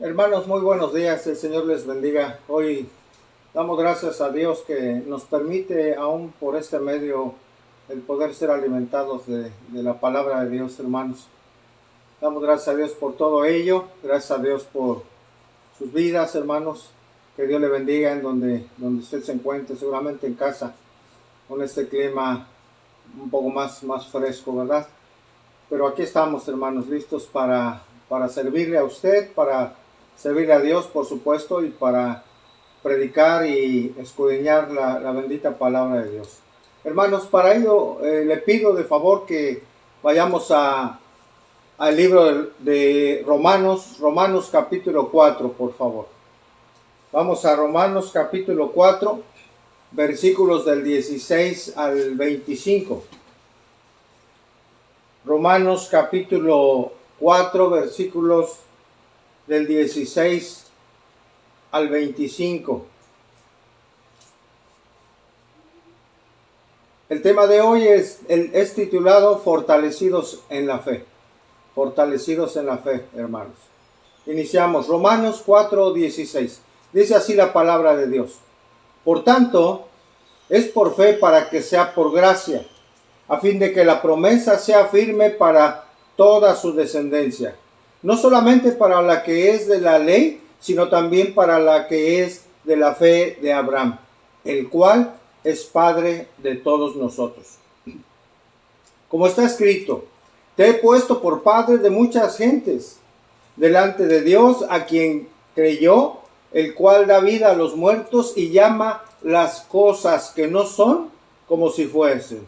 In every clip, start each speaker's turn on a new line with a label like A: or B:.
A: Hermanos, muy buenos días, el Señor les bendiga. Hoy damos gracias a Dios que nos permite aún por este medio el poder ser alimentados de la palabra de Dios, hermanos. Damos gracias a Dios por todo ello, gracias a Dios por sus vidas, hermanos. Que Dios le bendiga en donde usted se encuentre, seguramente en casa, con este clima un poco más fresco, ¿verdad? Pero aquí estamos, hermanos, listos para servirle a usted, para servirle a Dios, por supuesto, y para predicar y escudriñar la bendita palabra de Dios. Hermanos, para ello le pido de favor que vayamos al libro de Romanos capítulo 4, por favor. Vamos a Romanos capítulo 4, versículos del 16 al 25. Romanos capítulo 4, versículos del 16 al 25. El tema de hoy es titulado Fortalecidos en la fe. Fortalecidos en la fe, hermanos. Iniciamos. Romanos 4, 16. Dice así la palabra de Dios. Por tanto, es por fe para que sea por gracia, a fin de que la promesa sea firme para toda su descendencia, no solamente para la que es de la ley, sino también para la que es de la fe de Abraham, el cual es Padre de todos nosotros. Como está escrito, te he puesto por padre de muchas gentes, delante de Dios, a quien creyó, el cual da vida a los muertos y llama las cosas que no son como si fuesen.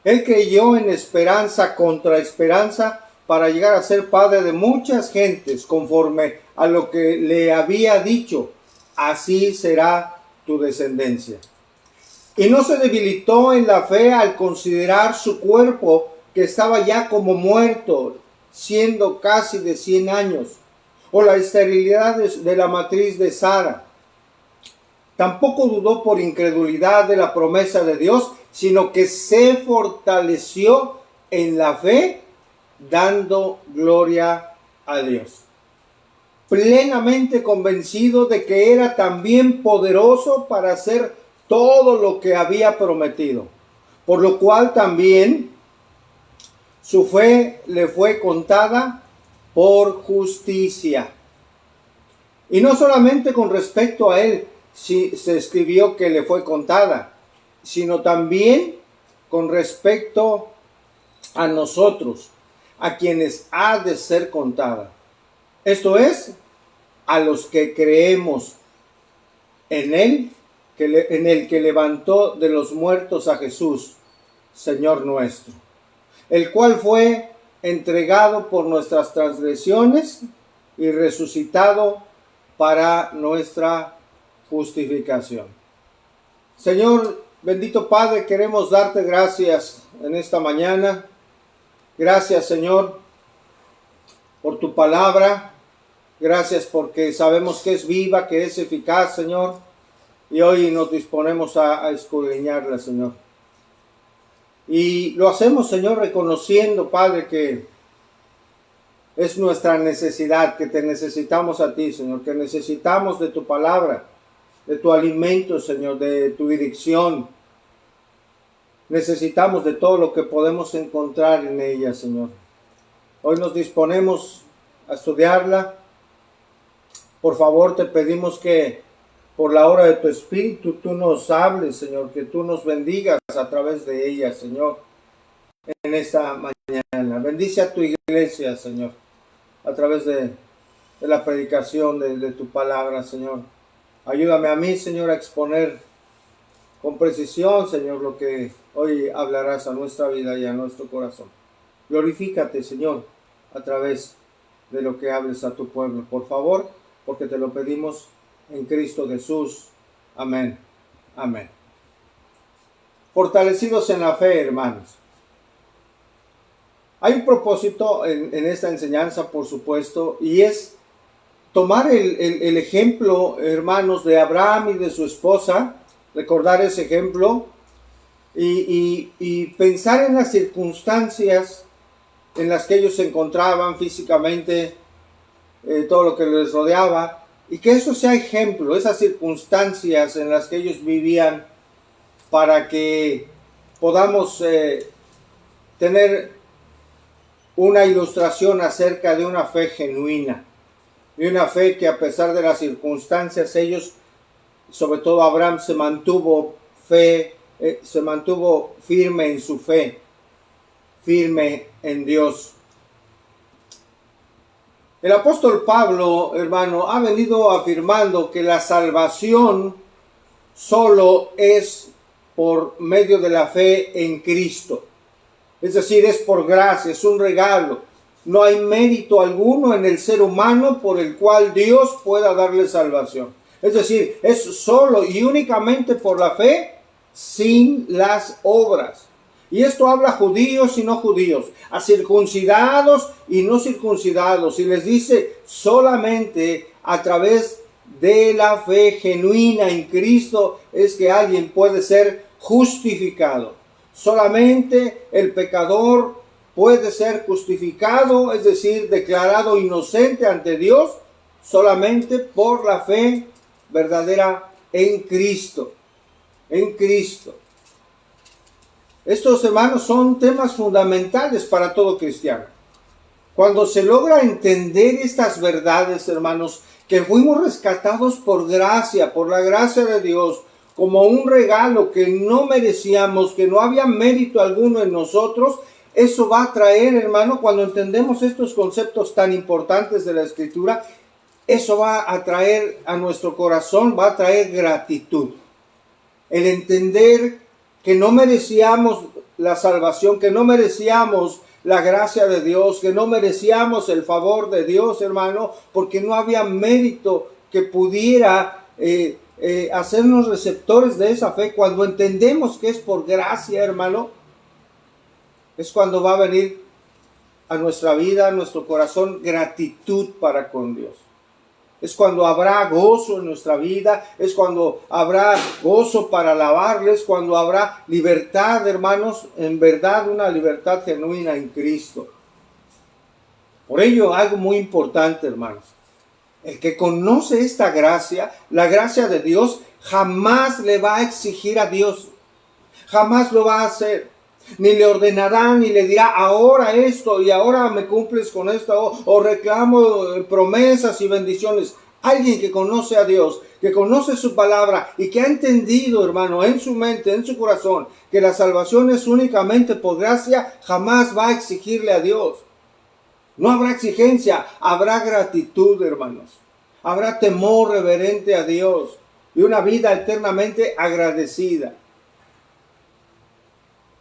A: Él creyó en esperanza contra esperanza para llegar a ser padre de muchas gentes, conforme a lo que le había dicho, así será tu descendencia. Y no se debilitó en la fe al considerar su cuerpo, que estaba ya como muerto, siendo casi de 100 años, o la esterilidad de la matriz de Sara. Tampoco dudó por incredulidad de la promesa de Dios, sino que se fortaleció en la fe, dando gloria a Dios. Plenamente convencido de que era también poderoso para hacer todo lo que había prometido, por lo cual también su fe le fue contada por justicia. Y no solamente con respecto a él se escribió que le fue contada, sino también con respecto a nosotros, a quienes ha de ser contada. Esto es, a los que creemos en él, en el que levantó de los muertos a Jesús, Señor nuestro, el cual fue entregado por nuestras transgresiones y resucitado para nuestra justificación. Señor, bendito Padre, queremos darte gracias en esta mañana. Gracias, Señor, por tu palabra. Gracias porque sabemos que es viva, que es eficaz, Señor. Y hoy nos disponemos a escudriñarla, Señor. Y lo hacemos, Señor, reconociendo, Padre, que es nuestra necesidad, que te necesitamos a ti, Señor, que necesitamos de tu palabra, de tu alimento, Señor, de tu dirección. Necesitamos de todo lo que podemos encontrar en ella, Señor. Hoy nos disponemos a estudiarla. Por favor, te pedimos que por la obra de tu Espíritu tú nos hables, Señor, que tú nos bendigas a través de ella, Señor, en esta mañana. Bendice a tu iglesia, Señor, a través de la predicación de tu palabra, Señor. Ayúdame a mí, Señor, a exponer con precisión, Señor, lo que hoy hablarás a nuestra vida y a nuestro corazón. Glorifícate, Señor, a través de lo que hables a tu pueblo, por favor, porque te lo pedimos en Cristo Jesús. Amén. Amén. Fortalecidos en la fe, hermanos. Hay un propósito en esta enseñanza, por supuesto, y es tomar el ejemplo, hermanos, de Abraham y de su esposa, recordar ese ejemplo y pensar en las circunstancias en las que ellos se encontraban físicamente, todo lo que les rodeaba, y que eso sea ejemplo, esas circunstancias en las que ellos vivían, para que podamos tener una ilustración acerca de una fe genuina, de una fe que a pesar de las circunstancias, ellos, sobre todo Abraham, se mantuvo firme en su fe, firme en Dios. El apóstol Pablo, hermano, ha venido afirmando que la salvación solo es por medio de la fe en Cristo. Es decir, es por gracia, es un regalo. No hay mérito alguno en el ser humano por el cual Dios pueda darle salvación. Es decir, es solo y únicamente por la fe, sin las obras. Y esto habla a judíos y no judíos, a circuncidados y no circuncidados. Y les dice, solamente a través de la fe genuina en Cristo es que alguien puede ser justificado. Solamente el pecador puede ser justificado, es decir, declarado inocente ante Dios, solamente por la fe verdadera en Cristo. En Cristo. Estos, hermanos, son temas fundamentales para todo cristiano. Cuando se logra entender estas verdades, hermanos, que fuimos rescatados por gracia, por la gracia de Dios, como un regalo que no merecíamos, que no había mérito alguno en nosotros, eso va a traer, hermano, cuando entendemos estos conceptos tan importantes de la Escritura, eso va a traer a nuestro corazón, va a traer gratitud. El entender que no merecíamos la salvación, que no merecíamos la gracia de Dios, que no merecíamos el favor de Dios, hermano, porque no había mérito que pudiera hacernos receptores de esa fe. Cuando entendemos que es por gracia, hermano, es cuando va a venir a nuestra vida, a nuestro corazón, gratitud para con Dios. Es cuando habrá gozo en nuestra vida, es cuando habrá gozo para alabarles, cuando habrá libertad, hermanos, en verdad una libertad genuina en Cristo. Por ello, algo muy importante, hermanos, el que conoce esta gracia, la gracia de Dios, jamás le va a exigir a Dios, jamás lo va a hacer. Ni le ordenará, ni le dirá, ahora esto, y ahora me cumples con esto, o reclamo promesas y bendiciones. Alguien que conoce a Dios, que conoce su palabra, y que ha entendido, hermano, en su mente, en su corazón, que la salvación es únicamente por gracia, jamás va a exigirle a Dios. No habrá exigencia, habrá gratitud, hermanos. Habrá temor reverente a Dios, y una vida eternamente agradecida.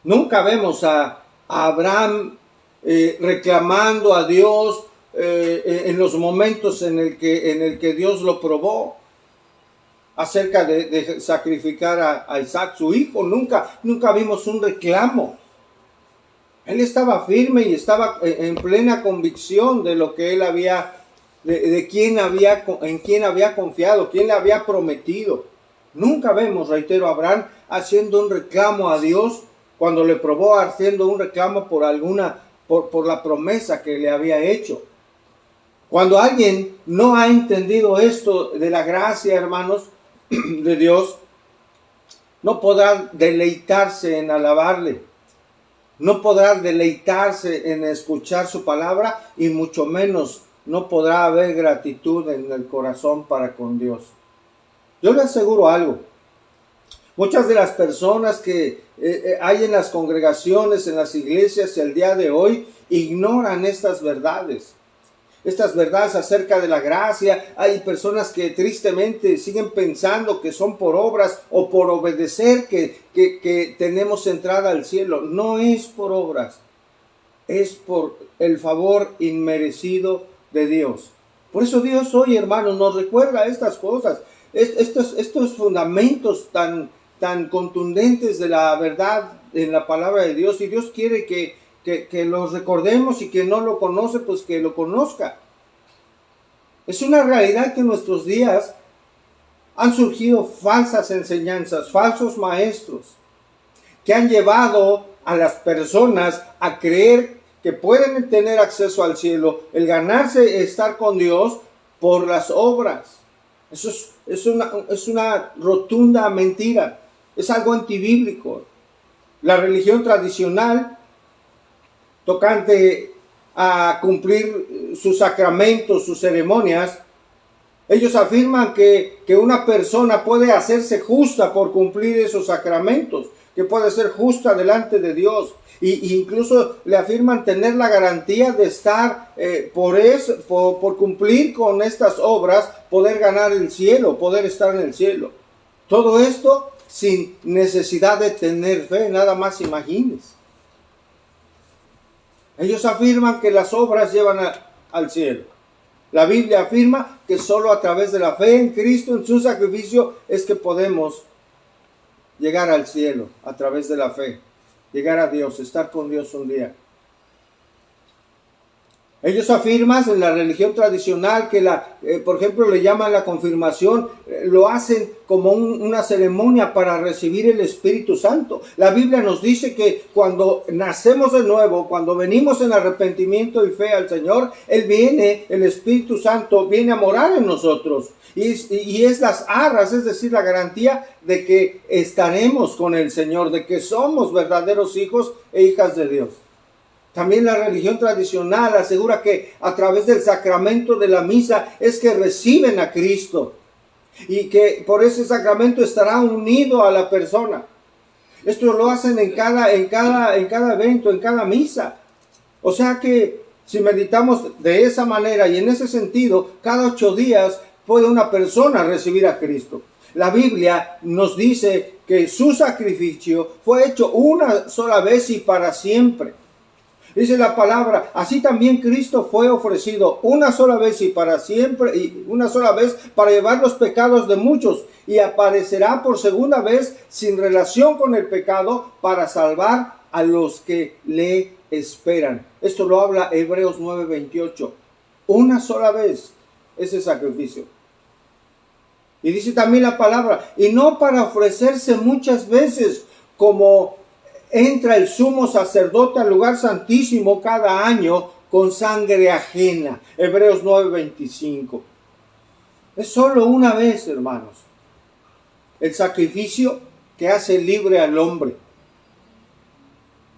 A: Nunca vemos a Abraham reclamando a Dios en los momentos en el que Dios lo probó acerca de sacrificar a Isaac, su hijo. Nunca vimos un reclamo. Él estaba firme y estaba en plena convicción de lo que él había, en quién había confiado, quién le había prometido. Nunca vemos, reitero, a Abraham haciendo un reclamo a Dios cuando le probó, haciendo un reclamo por la promesa que le había hecho. Cuando alguien no ha entendido esto de la gracia, hermanos, de Dios, no podrá deleitarse en alabarle, no podrá deleitarse en escuchar su palabra, y mucho menos no podrá haber gratitud en el corazón para con Dios. Yo le aseguro algo. Muchas de las personas que hay en las congregaciones, en las iglesias el día de hoy, ignoran estas verdades acerca de la gracia. Hay personas que tristemente siguen pensando que son por obras o por obedecer que tenemos entrada al cielo. No es por obras, es por el favor inmerecido de Dios. Por eso Dios hoy, hermanos, nos recuerda estas cosas, estos fundamentos tan contundentes de la verdad en la palabra de Dios, y Dios quiere que los recordemos, y quien no lo conoce, pues que lo conozca. Es una realidad que en nuestros días han surgido falsas enseñanzas, falsos maestros, que han llevado a las personas a creer que pueden tener acceso al cielo, el ganarse estar con Dios por las obras. Eso es una rotunda mentira. Es algo antibíblico. La religión tradicional, tocante a cumplir sus sacramentos, sus ceremonias, ellos afirman que una persona puede hacerse justa por cumplir esos sacramentos, que puede ser justa delante de Dios. Y incluso le afirman tener la garantía de estar, por cumplir con estas obras, poder ganar el cielo, poder estar en el cielo. Todo esto sin necesidad de tener fe, nada más imagines. Ellos afirman que las obras llevan al cielo. La Biblia afirma que solo a través de la fe en Cristo, en su sacrificio, es que podemos llegar al cielo, a través de la fe, llegar a Dios, estar con Dios un día. Ellos afirman en la religión tradicional que por ejemplo, le llaman la confirmación, lo hacen como una ceremonia para recibir el Espíritu Santo. La Biblia nos dice que cuando nacemos de nuevo, cuando venimos en arrepentimiento y fe al Señor, el Espíritu Santo viene a morar en nosotros. Y es las arras, es decir, la garantía de que estaremos con el Señor, de que somos verdaderos hijos e hijas de Dios. También la religión tradicional asegura que a través del sacramento de la misa es que reciben a Cristo y que por ese sacramento estará unido a la persona. Esto lo hacen en cada evento, en cada misa. O sea que si meditamos de esa manera y en ese sentido, cada 8 días puede una persona recibir a Cristo. La Biblia nos dice que su sacrificio fue hecho una sola vez y para siempre. Dice la palabra, así también Cristo fue ofrecido una sola vez y para siempre, y una sola vez para llevar los pecados de muchos, y aparecerá por segunda vez sin relación con el pecado para salvar a los que le esperan. Esto lo habla Hebreos 9:28. Una sola vez ese sacrificio. Y dice también la palabra, y no para ofrecerse muchas veces como entra el sumo sacerdote al lugar santísimo cada año con sangre ajena. Hebreos 9:25. Es solo una vez, hermanos, el sacrificio que hace libre al hombre.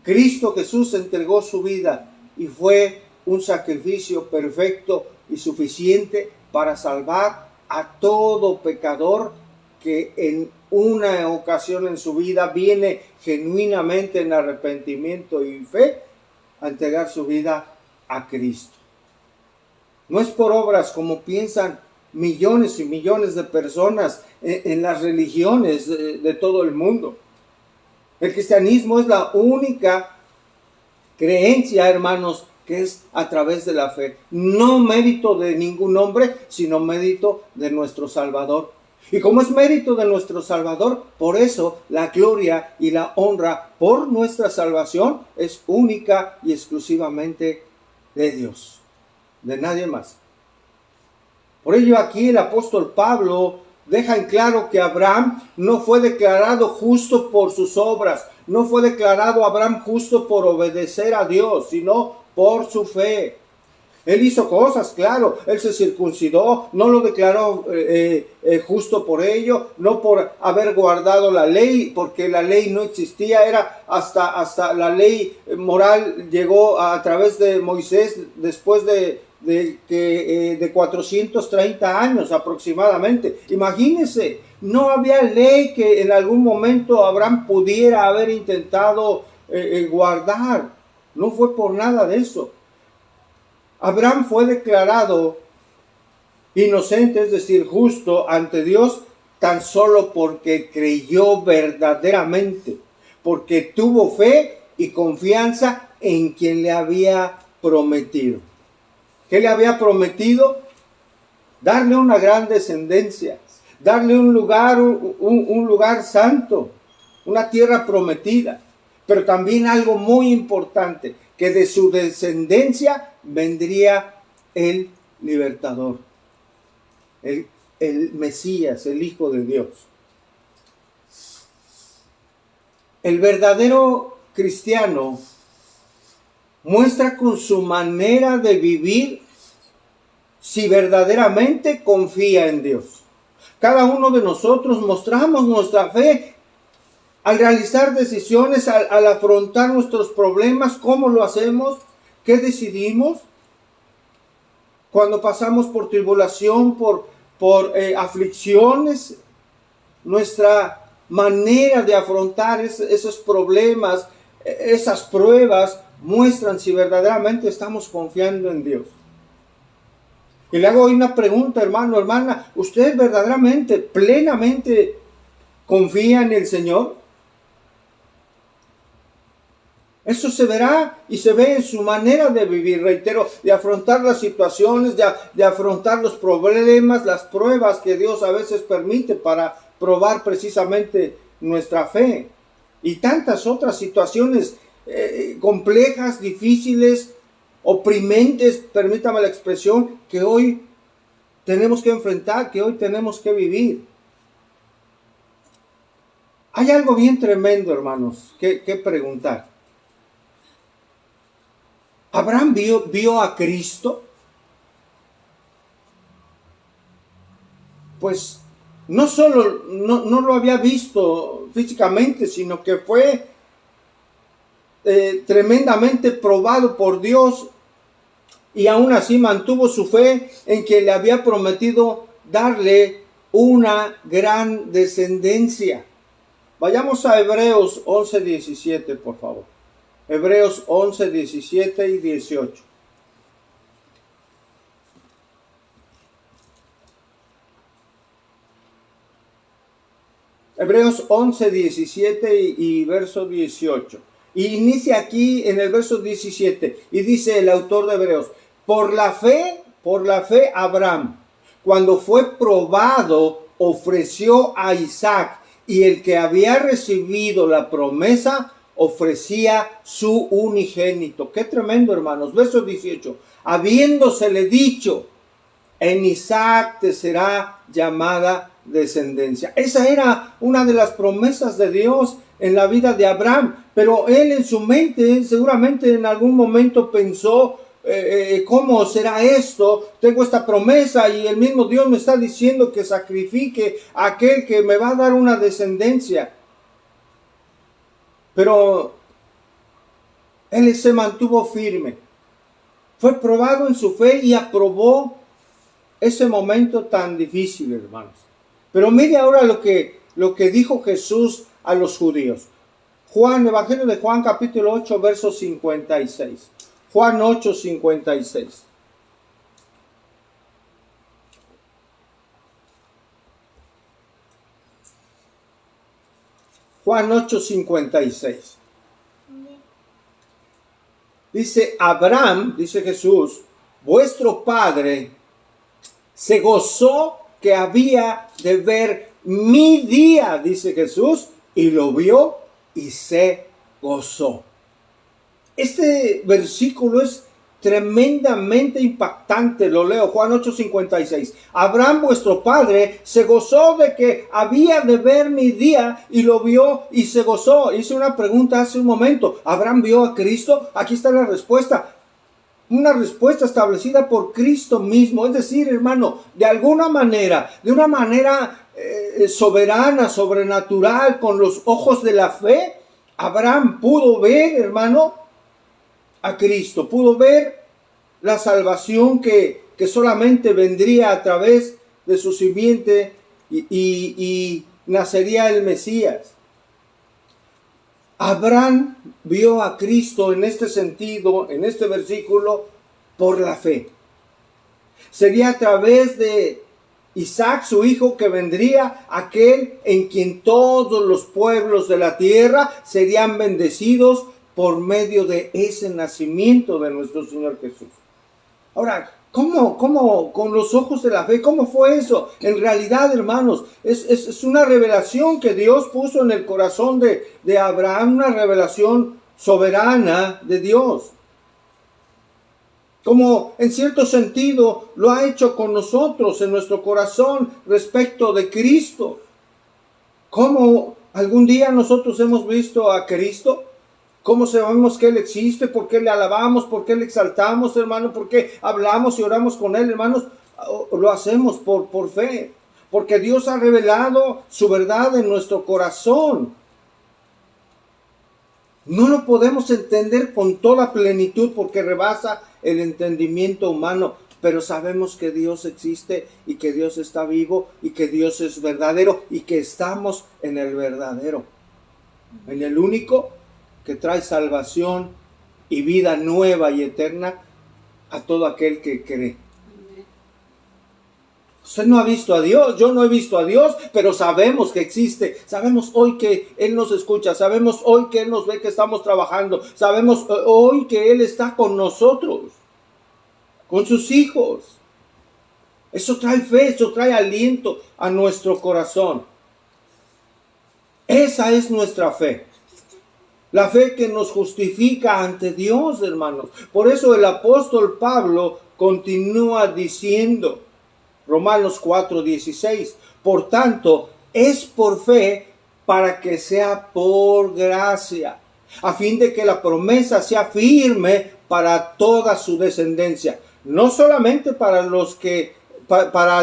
A: Cristo Jesús entregó su vida y fue un sacrificio perfecto y suficiente para salvar a todo pecador que en una ocasión en su vida viene genuinamente en arrepentimiento y fe a entregar su vida a Cristo. No es por obras como piensan millones y millones de personas en las religiones de todo el mundo. El cristianismo es la única creencia, hermanos, que es a través de la fe. No mérito de ningún hombre, sino mérito de nuestro Salvador. Y como es mérito de nuestro Salvador, por eso la gloria y la honra por nuestra salvación es única y exclusivamente de Dios, de nadie más. Por ello aquí el apóstol Pablo deja en claro que Abraham no fue declarado justo por sus obras, no fue declarado Abraham justo por obedecer a Dios, sino por su fe. Él hizo cosas, claro, él se circuncidó, no lo declaró justo por ello, no por haber guardado la ley, porque la ley no existía, era hasta la ley moral llegó a través de Moisés después de 430 años aproximadamente. Imagínense, no había ley que en algún momento Abraham pudiera haber intentado guardar, no fue por nada de eso. Abraham fue declarado inocente, es decir, justo ante Dios, tan solo porque creyó verdaderamente, porque tuvo fe y confianza en quien le había prometido. ¿Qué le había prometido? Darle una gran descendencia, darle un lugar santo, una tierra prometida, pero también algo muy importante, que de su descendencia vendría el libertador, el Mesías, el Hijo de Dios. El verdadero cristiano muestra con su manera de vivir si verdaderamente confía en Dios. Cada uno de nosotros mostramos nuestra fe al realizar decisiones, al afrontar nuestros problemas. ¿Cómo lo hacemos? ¿Qué decidimos? Cuando pasamos por tribulación, por aflicciones, nuestra manera de afrontar esos problemas, esas pruebas, muestran si verdaderamente estamos confiando en Dios. Y le hago hoy una pregunta, hermano, hermana. ¿Usted verdaderamente, plenamente confía en el Señor? Eso se verá y se ve en su manera de vivir, reitero, de afrontar las situaciones, de afrontar los problemas, las pruebas que Dios a veces permite para probar precisamente nuestra fe. Y tantas otras situaciones complejas, difíciles, oprimentes, permítame la expresión, que hoy tenemos que enfrentar, que hoy tenemos que vivir. Hay algo bien tremendo, hermanos, que preguntar. ¿Abraham vio a Cristo? Pues no solo no lo había visto físicamente, sino que fue tremendamente probado por Dios, y aún así mantuvo su fe en que le había prometido darle una gran descendencia. Vayamos a Hebreos 11:17, por favor. Hebreos 11, 17 y 18. Hebreos 11, 17 y verso 18. Y inicia aquí en el verso 17. Y dice el autor de Hebreos: por la fe Abraham, cuando fue probado, ofreció a Isaac, y el que había recibido la promesa ofrecía su unigénito. Qué tremendo, hermanos. Verso 18. Habiéndosele dicho: en Isaac te será llamada descendencia. Esa era una de las promesas de Dios en la vida de Abraham. Pero él en su mente seguramente en algún momento pensó: ¿cómo será esto? Tengo esta promesa y el mismo Dios me está diciendo que sacrifique a aquel que me va a dar una descendencia. Pero él se mantuvo firme. Fue probado en su fe y aprobó ese momento tan difícil, hermanos. Pero mire ahora lo que dijo Jesús a los judíos. Evangelio de Juan, capítulo 8, verso 56. Juan 8, 56. Juan 8, 56. Dice: Abraham, dice Jesús, vuestro padre, se gozó que había de ver mi día, dice Jesús, y lo vio y se gozó. Este versículo es tremendamente impactante. Lo leo, Juan 8:56. Abraham, vuestro padre, se gozó de que había de ver mi día y lo vio y se gozó. Hice una pregunta hace un momento. ¿Abraham vio a Cristo? Aquí está la respuesta. Una respuesta establecida por Cristo mismo. Es decir, hermano, de alguna manera, de una manera soberana, sobrenatural, con los ojos de la fe, Abraham pudo ver, hermano, a Cristo. Pudo ver la salvación que solamente vendría a través de su simiente y nacería el Mesías. Abraham vio a Cristo en este sentido, en este versículo, por la fe. Sería a través de Isaac, su hijo, que vendría aquel en quien todos los pueblos de la tierra serían bendecidos por medio de ese nacimiento de nuestro Señor Jesús. Ahora, ¿cómo con los ojos de la fe? ¿Cómo fue eso? En realidad, hermanos, es una revelación que Dios puso en el corazón de Abraham, una revelación soberana de Dios. Como en cierto sentido lo ha hecho con nosotros en nuestro corazón respecto de Cristo. ¿Cómo algún día nosotros hemos visto a Cristo? ¿Cómo sabemos que Él existe? ¿Por qué le alabamos? ¿Por qué le exaltamos, hermano? ¿Por qué hablamos y oramos con Él, hermanos? Lo hacemos por fe. Porque Dios ha revelado su verdad en nuestro corazón. No lo podemos entender con toda plenitud porque rebasa el entendimiento humano. Pero sabemos que Dios existe y que Dios está vivo y que Dios es verdadero y que estamos en el verdadero. En el único que trae salvación y vida nueva y eterna a todo aquel que cree. Usted no ha visto a Dios, yo no he visto a Dios, pero sabemos que existe. Sabemos hoy que Él nos escucha, sabemos hoy que Él nos ve que estamos trabajando, sabemos hoy que Él está con nosotros, con sus hijos. Eso trae fe, eso trae aliento a nuestro corazón. Esa es nuestra fe. La fe que nos justifica ante Dios, hermanos. Por eso el apóstol Pablo continúa diciendo, Romanos 4:16, por tanto, es por fe para que sea por gracia, a fin de que la promesa sea firme para toda su descendencia, no solamente para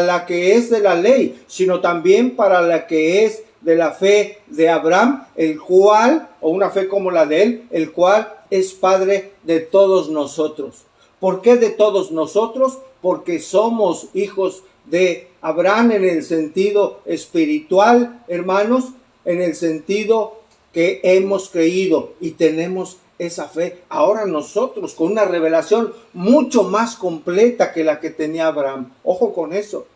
A: la que es de la ley, sino también para la que es de la fe de Abraham, el cual, o una fe como la de él, el cual es padre de todos nosotros. ¿Por qué de todos nosotros? Porque somos hijos de Abraham en el sentido espiritual, hermanos, en el sentido que hemos creído y tenemos esa fe. Ahora nosotros con una revelación mucho más completa que la que tenía Abraham. Ojo con eso.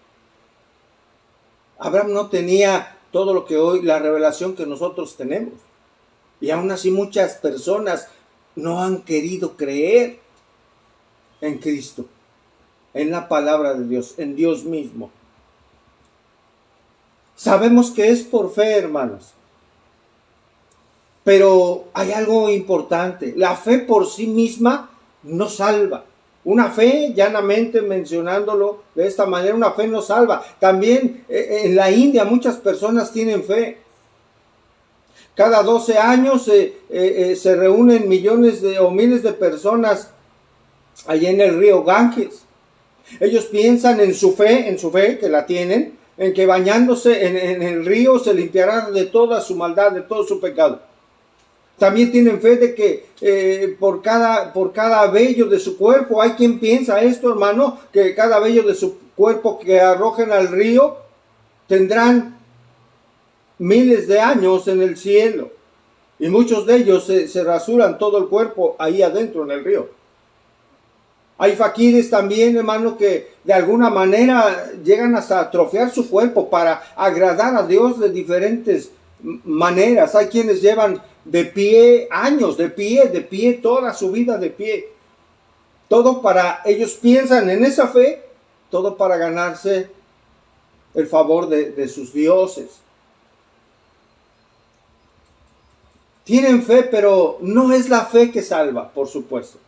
A: Abraham no tenía todo lo que hoy, la revelación que nosotros tenemos. Y aún así muchas personas no han querido creer en Cristo, en la palabra de Dios, en Dios mismo. Sabemos que es por fe, hermanos. Pero hay algo importante. La fe por sí misma no salva. Una fe, llanamente mencionándolo de esta manera, una fe no salva. También en la India muchas personas tienen fe. Cada 12 años se reúnen millones o miles de personas allí en el río Ganges. Ellos piensan en su fe que la tienen, en que bañándose en el río se limpiará de toda su maldad, de todo su pecado. También tienen fe de que por cada vello de su cuerpo, hay quien piensa esto, hermano, que cada vello de su cuerpo que arrojen al río tendrán miles de años en el cielo. Y muchos de ellos se rasuran todo el cuerpo ahí adentro en el río. Hay faquires también, hermano, que de alguna manera llegan hasta atrofiar su cuerpo para agradar a Dios de diferentes maneras. Hay quienes llevan de pie años, de pie, toda su vida de pie. Todo para, ellos piensan en esa fe, todo para ganarse el favor de sus dioses. Tienen fe, pero no es la fe que salva, por supuesto.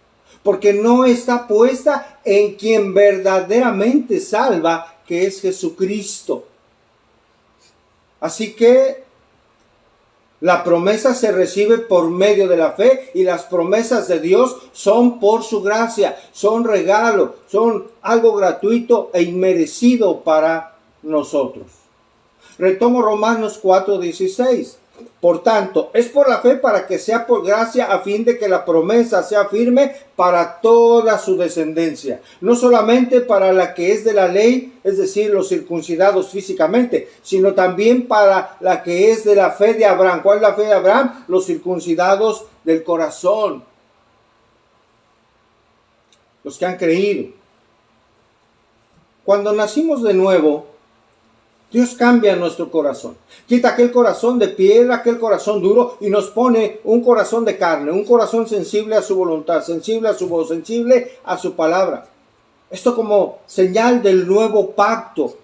A: Porque no está puesta en quien verdaderamente salva, que es Jesucristo. Así que la promesa se recibe por medio de la fe y las promesas de Dios son por su gracia, son regalo, son algo gratuito e inmerecido para nosotros. Retomo Romanos 4:16. Por tanto, es por la fe para que sea por gracia, a fin de que la promesa sea firme para toda su descendencia. No solamente para la que es de la ley, es decir, los circuncidados físicamente, sino también para la que es de la fe de Abraham. ¿Cuál es la fe de Abraham? Los circuncidados del corazón. Los que han creído. Cuando nacimos de nuevo, Dios cambia nuestro corazón. Quita aquel corazón de piedra, aquel corazón duro y nos pone un corazón de carne, un corazón sensible a su voluntad, sensible a su voz, sensible a su palabra. Esto como señal del nuevo pacto.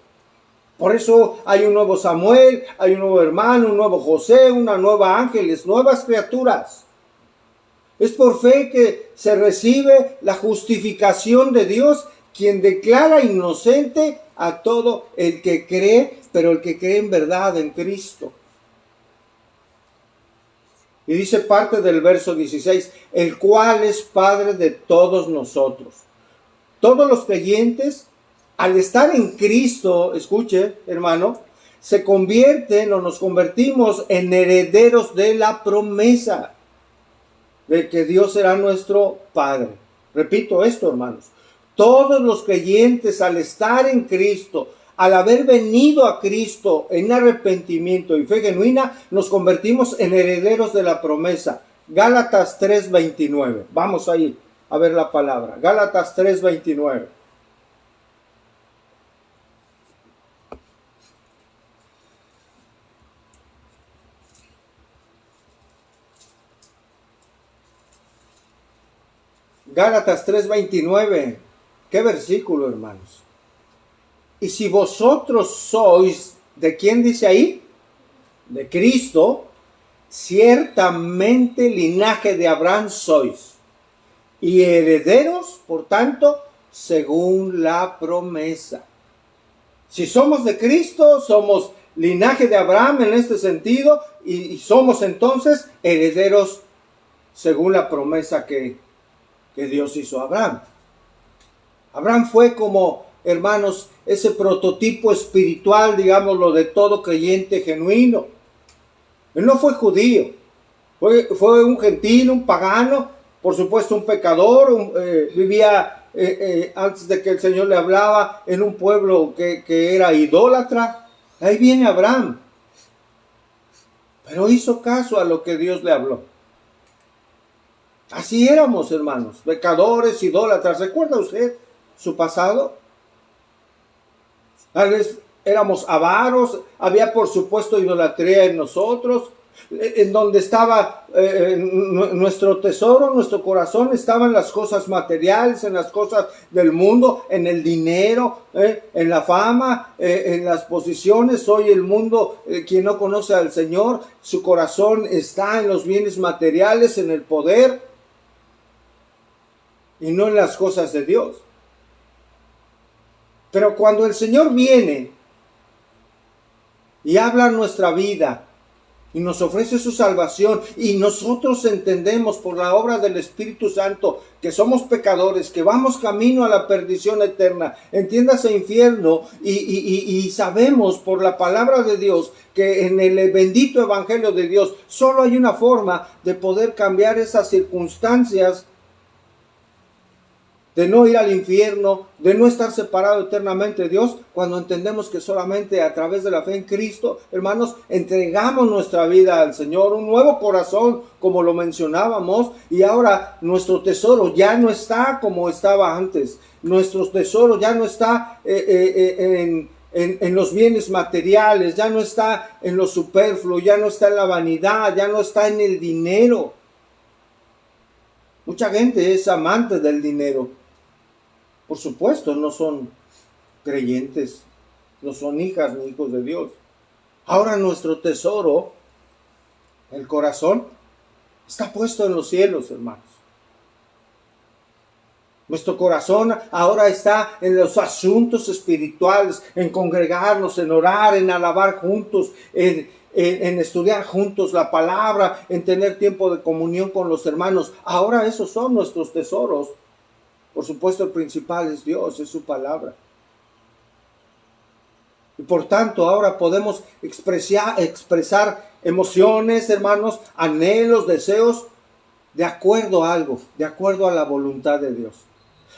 A: Por eso hay un nuevo Samuel, hay un nuevo hermano, un nuevo José, una nueva ángeles, nuevas criaturas. Es por fe que se recibe la justificación de Dios, quien declara inocente a todo el que cree, pero el que cree en verdad en Cristo. Y dice parte del verso 16, el cual es Padre de todos nosotros. Todos los creyentes, al estar en Cristo, escuche, hermano, se convierten o nos convertimos en herederos de la promesa de que Dios será nuestro Padre. Repito esto, hermanos. Todos los creyentes, al estar en Cristo, al haber venido a Cristo en arrepentimiento y fe genuina, nos convertimos en herederos de la promesa. Gálatas 3:29. Vamos ahí a ver la palabra. Gálatas 3:29. Gálatas 3:29. ¿Qué versículo, hermanos? Y si vosotros sois, ¿de quién dice ahí? De Cristo, ciertamente linaje de Abraham sois, y herederos, por tanto, según la promesa. Si somos de Cristo, somos linaje de Abraham en este sentido, y somos entonces herederos según la promesa que Dios hizo a Abraham. Abraham fue como, hermanos, ese prototipo espiritual, digámoslo, de todo creyente genuino. Él no fue judío, fue un gentil, un pagano, por supuesto un pecador, vivía antes de que el Señor le hablaba en un pueblo que era idólatra. Ahí viene Abraham, pero hizo caso a lo que Dios le habló. Así éramos, hermanos, pecadores, idólatras. ¿Recuerda usted su pasado? Tal vez éramos avaros, había por supuesto idolatría en nosotros, en donde estaba nuestro tesoro, nuestro corazón, estaban las cosas materiales, en las cosas del mundo, en el dinero, en la fama, en las posiciones. Hoy el mundo, quien no conoce al Señor, su corazón está en los bienes materiales, en el poder, y no en las cosas de Dios. Pero cuando el Señor viene y habla nuestra vida y nos ofrece su salvación, y nosotros entendemos por la obra del Espíritu Santo que somos pecadores, que vamos camino a la perdición eterna, entiéndase infierno, y sabemos por la palabra de Dios que en el bendito evangelio de Dios solo hay una forma de poder cambiar esas circunstancias, de no ir al infierno, de no estar separado eternamente de Dios, cuando entendemos que solamente a través de la fe en Cristo, hermanos, entregamos nuestra vida al Señor, un nuevo corazón, como lo mencionábamos, y ahora nuestro tesoro ya no está como estaba antes. Nuestro tesoro ya no está en los bienes materiales, ya no está en lo superfluo, ya no está en la vanidad, ya no está en el dinero. Mucha gente es amante del dinero. Por supuesto, no son creyentes, no son hijas ni hijos de Dios. Ahora nuestro tesoro, el corazón, está puesto en los cielos, hermanos. Nuestro corazón ahora está en los asuntos espirituales, en congregarnos, en orar, en alabar juntos, en estudiar juntos la palabra, en tener tiempo de comunión con los hermanos. Ahora esos son nuestros tesoros. Por supuesto, el principal es Dios, es su palabra. Y por tanto, ahora podemos expresar emociones, hermanos, anhelos, deseos, de acuerdo a algo, de acuerdo a la voluntad de Dios.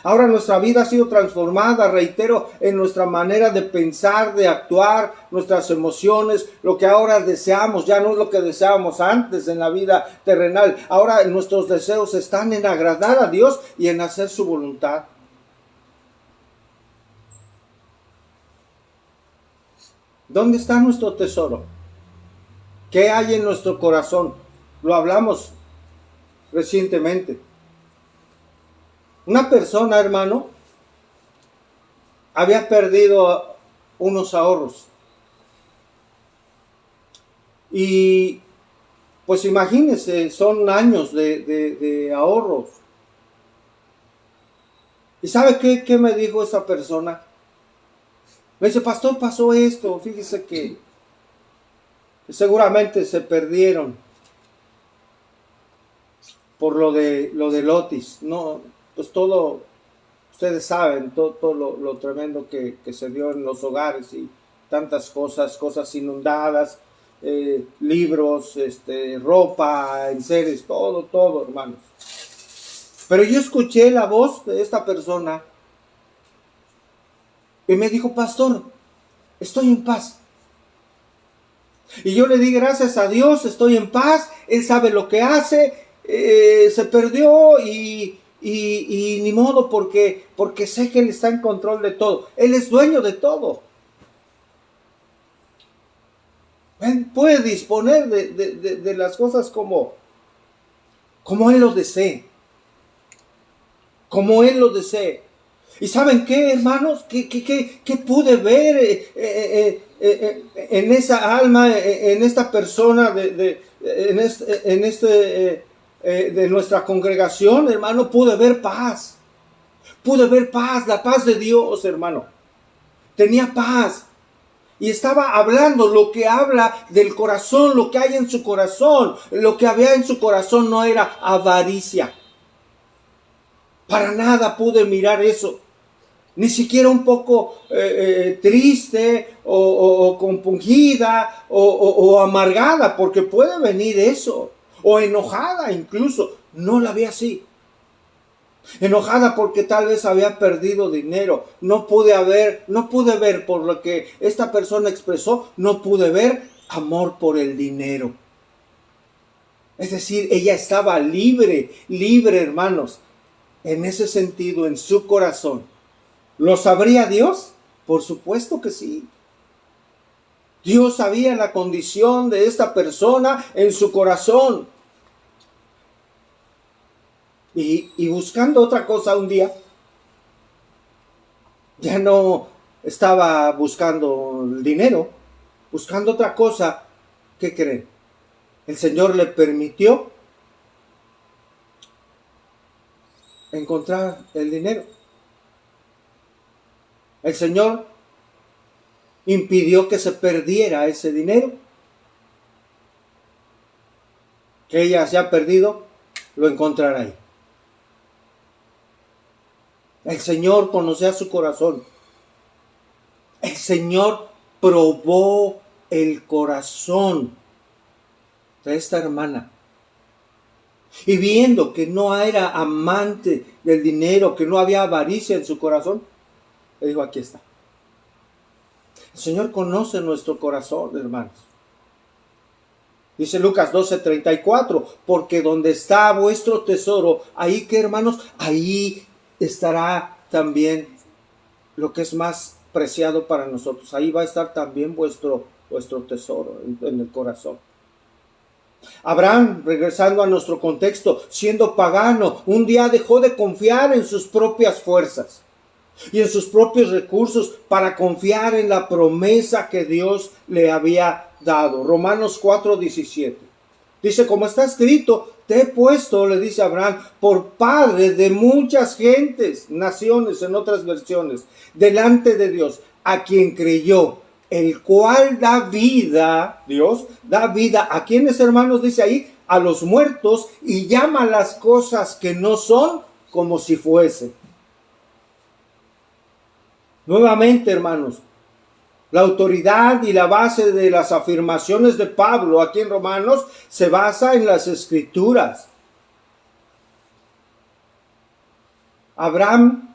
A: Ahora nuestra vida ha sido transformada, reitero, en nuestra manera de pensar, de actuar, nuestras emociones, lo que ahora deseamos, ya no es lo que deseábamos antes en la vida terrenal. Ahora nuestros deseos están en agradar a Dios y en hacer su voluntad. ¿Dónde está nuestro tesoro? ¿Qué hay en nuestro corazón? Lo hablamos recientemente. Una persona, hermano, había perdido unos ahorros. Y pues imagínense, son años de ahorros. ¿Y sabe qué me dijo esa persona? Me dice, pastor, pasó esto, fíjese que seguramente se perdieron. por lo de Otis. No, pues todo, ustedes saben, todo lo tremendo que se dio en los hogares y tantas cosas inundadas, libros, ropa, enseres, todo, hermanos. Pero yo escuché la voz de esta persona y me dijo: pastor, estoy en paz. Y yo le di gracias a Dios, estoy en paz, Él sabe lo que hace, se perdió y ni modo, porque sé que Él está en control de todo. Él es dueño de todo. Él puede disponer de las cosas como Él lo desee. Como Él lo desee. ¿Y saben qué, hermanos? ¿Qué pude ver en esa alma, en esta persona de nuestra congregación, hermano? Pude ver paz. Pude ver paz, la paz de Dios, hermano. Tenía paz. Y estaba hablando lo que habla del corazón, lo que hay en su corazón. Lo que había en su corazón no era avaricia. Para nada pude mirar eso. Ni siquiera un poco triste o compungida o amargada, porque puede venir eso. O enojada incluso. No la vi así. Enojada porque tal vez había perdido dinero. No pude ver por lo que esta persona expresó, no pude ver amor por el dinero. Es decir, ella estaba libre, hermanos. En ese sentido, en su corazón. ¿Lo sabría Dios? Por supuesto que sí. Dios sabía la condición de esta persona en su corazón. Y buscando otra cosa un día, ya no estaba buscando el dinero, buscando otra cosa. ¿Qué creen? El Señor le permitió encontrar el dinero. El Señor impidió que se perdiera ese dinero. Que ella se ha perdido, lo encontrará ahí. El Señor conocía su corazón. El Señor probó el corazón de esta hermana. Y viendo que no era amante del dinero, que no había avaricia en su corazón, le dijo: aquí está. El Señor conoce nuestro corazón, hermanos. Dice Lucas 12:34, porque donde está vuestro tesoro, ahí, ¿qué, hermanos? Ahí estará también lo que es más preciado para nosotros. Ahí va a estar también vuestro tesoro en el corazón. Abraham, regresando a nuestro contexto, siendo pagano, un día dejó de confiar en sus propias fuerzas y en sus propios recursos para confiar en la promesa que Dios le había dado. Romanos 4:17. Dice: como está escrito, te he puesto, le dice Abraham, por padre de muchas gentes, naciones en otras versiones, delante de Dios, a quien creyó, el cual da vida. Dios da vida a quienes, hermanos, dice ahí, a los muertos, y llama las cosas que no son como si fuesen. Nuevamente, hermanos, la autoridad y la base de las afirmaciones de Pablo aquí en Romanos se basa en las Escrituras. Abraham,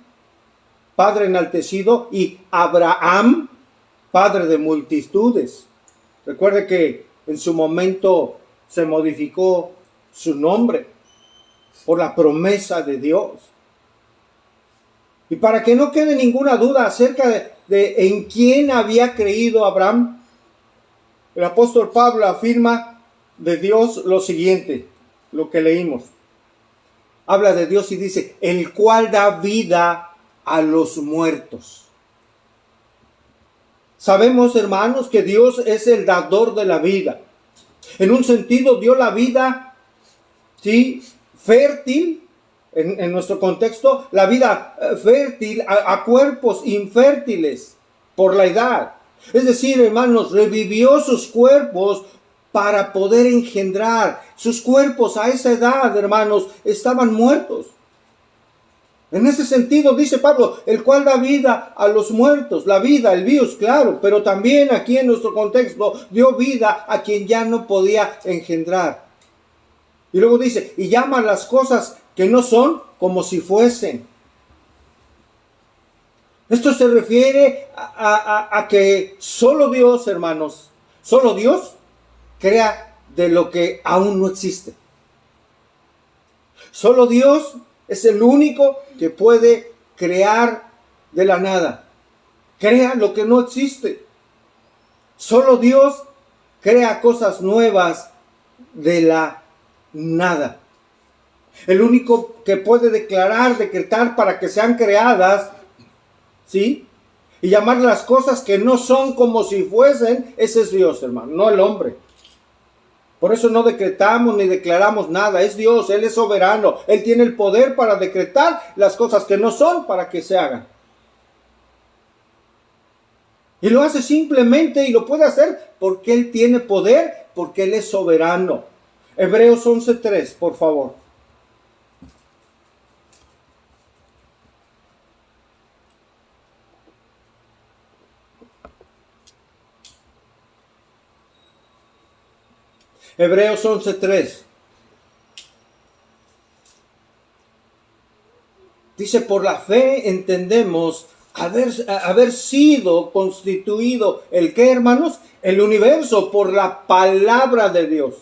A: padre enaltecido, y Abraham, padre de multitudes. Recuerde que en su momento se modificó su nombre por la promesa de Dios. Y para que no quede ninguna duda acerca de en quién había creído Abraham, el apóstol Pablo afirma de Dios lo siguiente, lo que leímos. Habla de Dios y dice: el cual da vida a los muertos. Sabemos, hermanos, que Dios es el dador de la vida. En un sentido dio la vida, ¿sí?, fértil. En nuestro contexto, la vida fértil a cuerpos infértiles por la edad. Es decir, hermanos, revivió sus cuerpos para poder engendrar. Sus cuerpos a esa edad, hermanos, estaban muertos. En ese sentido, dice Pablo, el cual da vida a los muertos. La vida, el bios, claro, pero también aquí en nuestro contexto dio vida a quien ya no podía engendrar. Y luego dice, y llama las cosas que no son como si fuesen. Esto se refiere a que solo Dios, hermanos, solo Dios crea de lo que aún no existe. Solo Dios es el único que puede crear de la nada. Crea lo que no existe. Solo Dios crea cosas nuevas de la nada. El único que puede decretar para que sean creadas, ¿sí? Y llamar las cosas que no son como si fuesen, ese es Dios, hermano, no el hombre. Por eso no decretamos ni declaramos nada, es Dios, Él es soberano, Él tiene el poder para decretar las cosas que no son para que se hagan. Y lo hace simplemente y lo puede hacer porque Él tiene poder, porque Él es soberano. Hebreos 11:3, por favor. Hebreos 11:3. Dice, por la fe entendemos haber sido constituido, ¿el qué, hermanos? El universo por la palabra de Dios.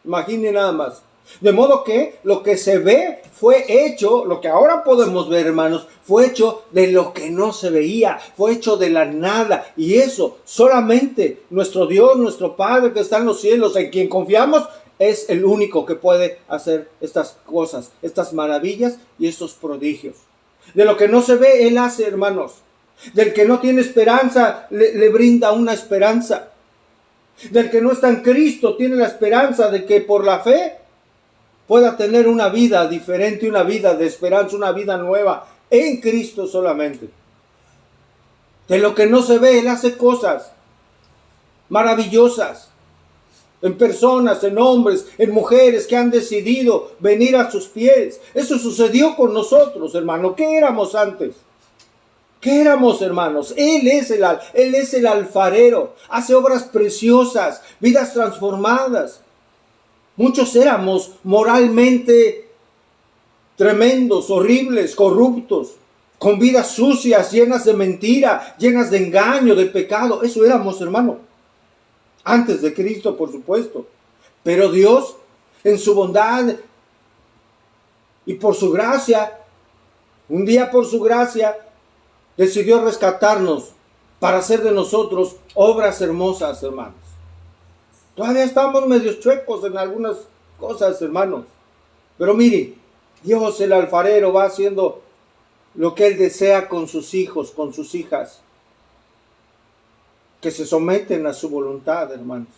A: Imaginen nada más. De modo que lo que se ve fue hecho, lo que ahora podemos ver, hermanos, fue hecho de lo que no se veía, fue hecho de la nada. Y eso solamente nuestro Dios, nuestro Padre que está en los cielos, en quien confiamos, es el único que puede hacer estas cosas, estas maravillas y estos prodigios. De lo que no se ve, Él hace, hermanos. Del que no tiene esperanza, le brinda una esperanza. Del que no está en Cristo, tiene la esperanza de que por la fe pueda tener una vida diferente, una vida de esperanza, una vida nueva en Cristo solamente. De lo que no se ve, Él hace cosas maravillosas en personas, en hombres, en mujeres que han decidido venir a sus pies. Eso sucedió con nosotros, hermano. ¿Qué éramos antes? ¿Qué éramos, hermanos? Él es el alfarero. Hace obras preciosas, vidas transformadas. Muchos éramos moralmente tremendos, horribles, corruptos, con vidas sucias, llenas de mentira, llenas de engaño, de pecado. Eso éramos, hermano. Antes de Cristo, por supuesto. Pero Dios, en su bondad y por su gracia, un día por su gracia, decidió rescatarnos para hacer de nosotros obras hermosas, hermanos. Todavía estamos medio chuecos en algunas cosas, hermanos. Pero mire, Dios el alfarero va haciendo lo que Él desea con sus hijos, con sus hijas, que se someten a su voluntad, hermanos.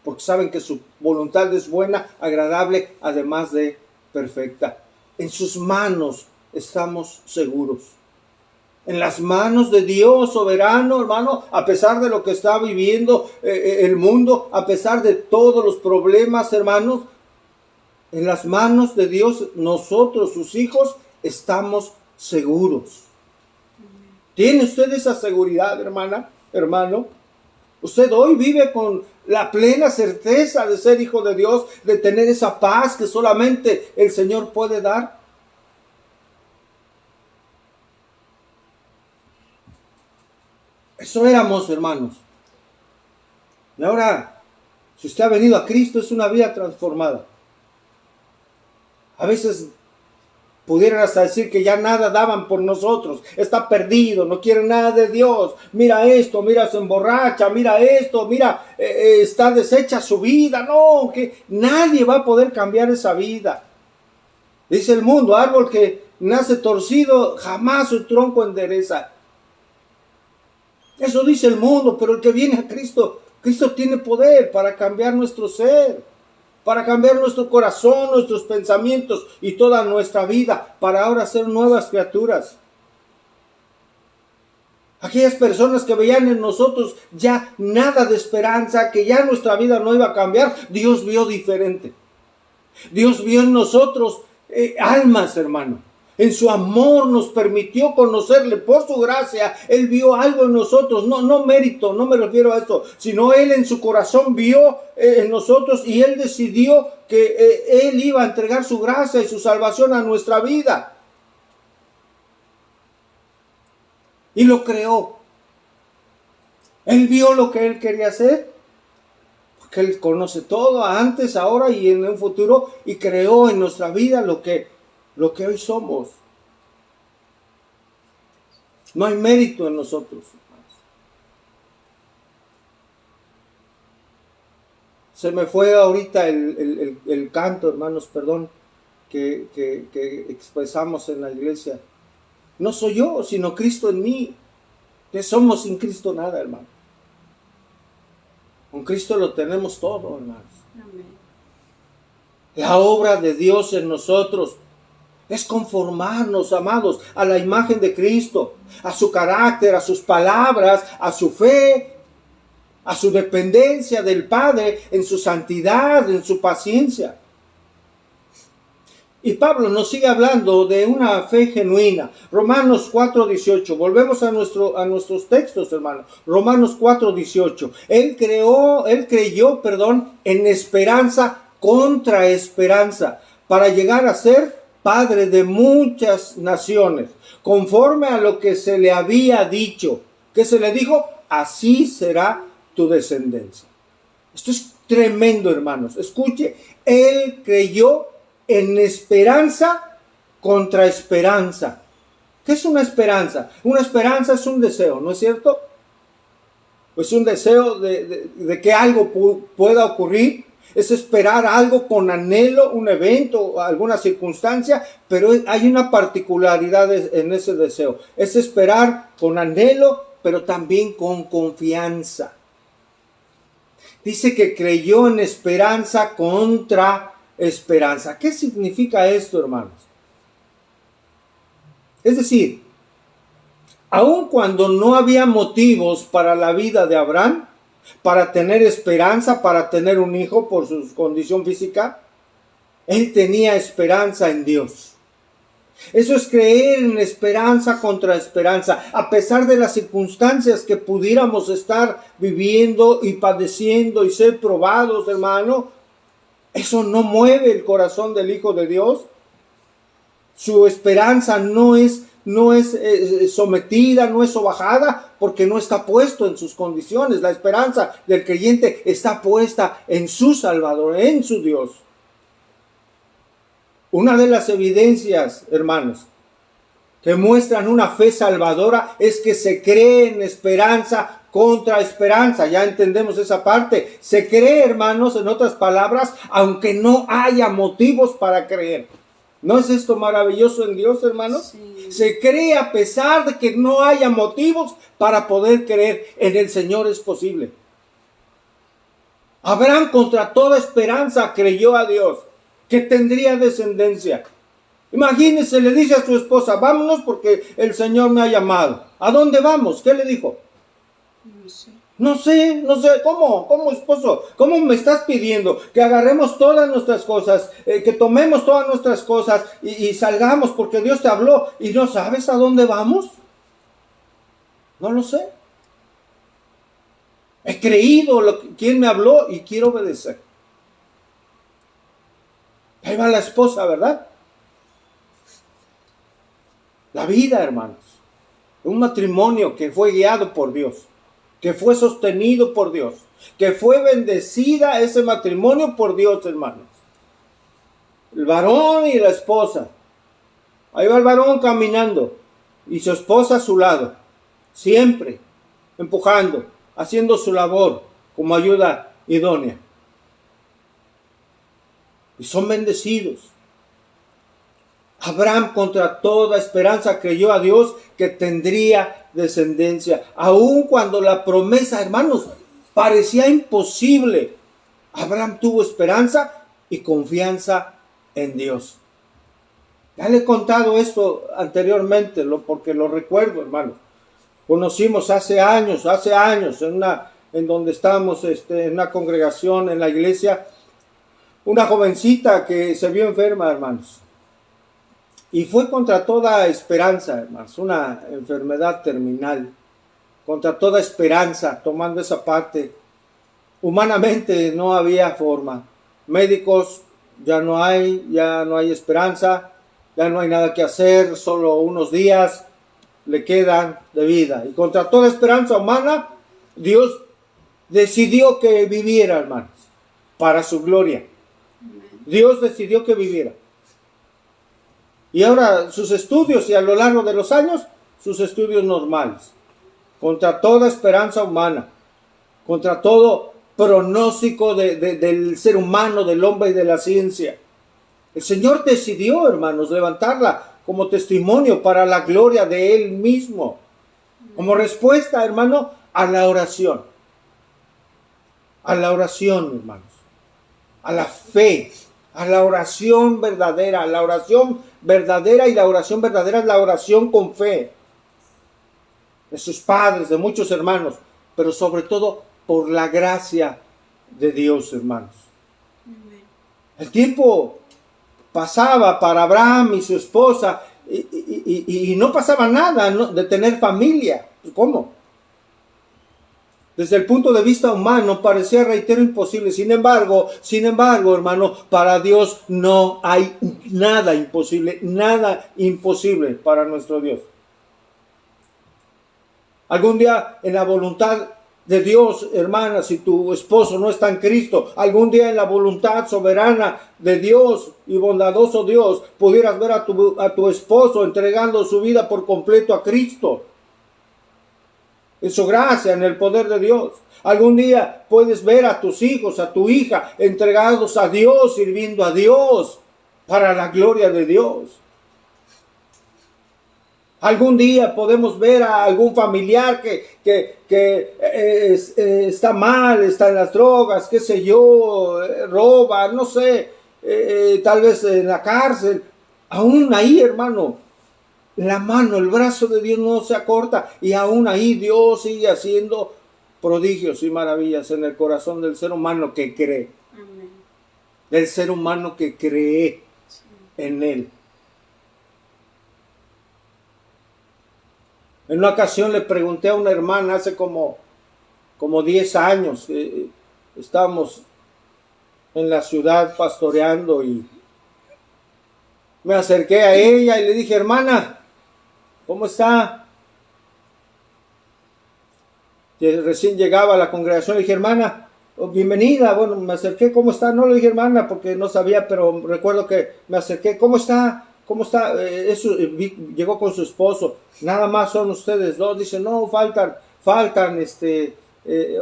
A: Porque saben que su voluntad es buena, agradable, además de perfecta. En sus manos estamos seguros. En las manos de Dios soberano, hermano, a pesar de lo que está viviendo el mundo, a pesar de todos los problemas, hermanos, en las manos de Dios, nosotros, sus hijos, estamos seguros. ¿Tiene usted esa seguridad, hermana, hermano? Usted hoy vive con la plena certeza de ser hijo de Dios, de tener esa paz que solamente el Señor puede dar. Eso éramos, hermanos. Y ahora, si usted ha venido a Cristo, es una vida transformada. A veces pudieran hasta decir que ya nada daban por nosotros. Está perdido, no quiere nada de Dios. Mira esto, mira, se emborracha, mira esto, mira, está deshecha su vida. No, que nadie va a poder cambiar esa vida. Dice el mundo, árbol que nace torcido, jamás su tronco endereza. Eso dice el mundo, pero el que viene a Cristo, Cristo tiene poder para cambiar nuestro ser, para cambiar nuestro corazón, nuestros pensamientos y toda nuestra vida, para ahora ser nuevas criaturas. Aquellas personas que veían en nosotros ya nada de esperanza, que ya nuestra vida no iba a cambiar, Dios vio diferente. Dios vio en nosotros almas, hermano. En su amor nos permitió conocerle por su gracia. Él vio algo en nosotros, no mérito, no me refiero a esto, sino Él en su corazón vio en nosotros y Él decidió que Él iba a entregar su gracia y su salvación a nuestra vida. Y lo creó. Él vio lo que Él quería hacer, porque Él conoce todo, antes, ahora y en un futuro, y creó en nuestra vida lo que hoy somos. No hay mérito en nosotros. Se me fue ahorita el canto, hermanos, perdón, que expresamos en la iglesia. No soy yo, sino Cristo en mí. Que somos sin Cristo nada, hermano. Con Cristo lo tenemos todo, hermanos. Amén. La obra de Dios en nosotros es conformarnos, amados, a la imagen de Cristo, a su carácter, a sus palabras, a su fe, a su dependencia del Padre, en su santidad, en su paciencia. Y Pablo nos sigue hablando de una fe genuina. Romanos 4:18. Volvemos a nuestros textos, hermanos. Romanos 4:18. Él creyó, en esperanza contra esperanza, para llegar a ser padre de muchas naciones, conforme a lo que se le había dicho. ¿Qué se le dijo? Así será tu descendencia. Esto es tremendo, hermanos. Escuche, él creyó en esperanza contra esperanza. ¿Qué es una esperanza? Una esperanza es un deseo, ¿no es cierto? Es un deseo de que algo pueda ocurrir. Es esperar algo con anhelo, un evento, alguna circunstancia, pero hay una particularidad en ese deseo. Es esperar con anhelo, pero también con confianza. Dice que creyó en esperanza contra esperanza. ¿Qué significa esto, hermanos? Es decir, aun cuando no había motivos para la vida de Abraham, para tener esperanza, para tener un hijo por su condición física, él tenía esperanza en Dios. Eso es creer en esperanza contra esperanza. A pesar de las circunstancias que pudiéramos estar viviendo y padeciendo y ser probados, hermano, eso no mueve el corazón del Hijo de Dios. Su esperanza no es sometida, no es sobajada, porque no está puesto en sus condiciones. La esperanza del creyente está puesta en su Salvador, en su Dios. Una de las evidencias, hermanos, que muestran una fe salvadora es que se cree en esperanza contra esperanza. Ya entendemos esa parte. Se cree, hermanos, en otras palabras, aunque no haya motivos para creer. ¿No es esto maravilloso en Dios, hermanos? Sí. Se cree a pesar de que no haya motivos para poder creer. En el Señor es posible. Abraham contra toda esperanza creyó a Dios que tendría descendencia. Imagínese, le dice a su esposa, vámonos porque el Señor me ha llamado. ¿A dónde vamos? ¿Qué le dijo? No sé, ¿cómo esposo? ¿Cómo me estás pidiendo que agarremos todas nuestras cosas, que tomemos todas nuestras cosas y salgamos porque Dios te habló y no sabes a dónde vamos? No lo sé. He creído quién me habló y quiero obedecer. Ahí va la esposa, ¿verdad? La vida, hermanos. Un matrimonio que fue guiado por Dios, que fue sostenido por Dios, que fue bendecida ese matrimonio por Dios, hermanos. El varón y la esposa. Ahí va el varón caminando y su esposa a su lado, siempre empujando, haciendo su labor como ayuda idónea. Y son bendecidos. Abraham contra toda esperanza creyó a Dios que tendría descendencia. Aun cuando la promesa, hermanos, parecía imposible, Abraham tuvo esperanza y confianza en Dios. Ya le he contado esto anteriormente, porque lo recuerdo, hermanos. Conocimos hace años, en donde estábamos, en una congregación, en la iglesia, una jovencita que se vio enferma, hermanos. Y fue contra toda esperanza, hermanos, una enfermedad terminal, contra toda esperanza, tomando esa parte. Humanamente no había forma. Médicos, ya no hay esperanza, ya no hay nada que hacer, solo unos días le quedan de vida. Y contra toda esperanza humana, Dios decidió que viviera, hermanos, para su gloria. Dios decidió que viviera. Y ahora sus estudios, y a lo largo de los años, sus estudios normales. Contra toda esperanza humana, contra todo pronóstico del ser humano, del hombre y de la ciencia. El Señor decidió, hermanos, levantarla como testimonio para la gloria de Él mismo. Como respuesta, hermano, a la oración. A la oración, hermanos. A la fe. A la oración verdadera. A la oración verdadera, y la oración verdadera es la oración con fe. De sus padres, de muchos hermanos. Pero sobre todo por la gracia de Dios, hermanos. El tiempo pasaba para Abraham y su esposa y no pasaba nada, ¿no?, de tener familia. ¿Cómo? Desde el punto de vista humano parecía, reitero, imposible. Sin embargo, hermano, para Dios no hay nada imposible para nuestro Dios. Algún día, en la voluntad de Dios, hermana, si tu esposo no está en Cristo, algún día en la voluntad soberana de Dios y bondadoso Dios, pudieras ver a tu esposo entregando su vida por completo a Cristo. En su gracia, en el poder de Dios. Algún día puedes ver a tus hijos, a tu hija, entregados a Dios, sirviendo a Dios, para la gloria de Dios. Algún día podemos ver a algún familiar que está mal, está en las drogas, qué sé yo, roba, no sé, tal vez en la cárcel. Aún ahí, hermano, la mano, el brazo de Dios no se acorta, y aún ahí Dios sigue haciendo prodigios y maravillas en el corazón del ser humano que cree. Amén. Del ser humano que cree en Él. En una ocasión le pregunté a una hermana, hace como 10 años, estábamos en la ciudad pastoreando, y me acerqué a ella y le dije: hermana, ¿cómo está? Que recién llegaba a la congregación, le dije: hermana, bienvenida. Bueno, me acerqué: ¿cómo está? No le dije hermana porque no sabía, pero recuerdo que me acerqué: ¿cómo está? ¿Cómo está? Llegó con su esposo. Nada más son ustedes dos. Dice: no, faltan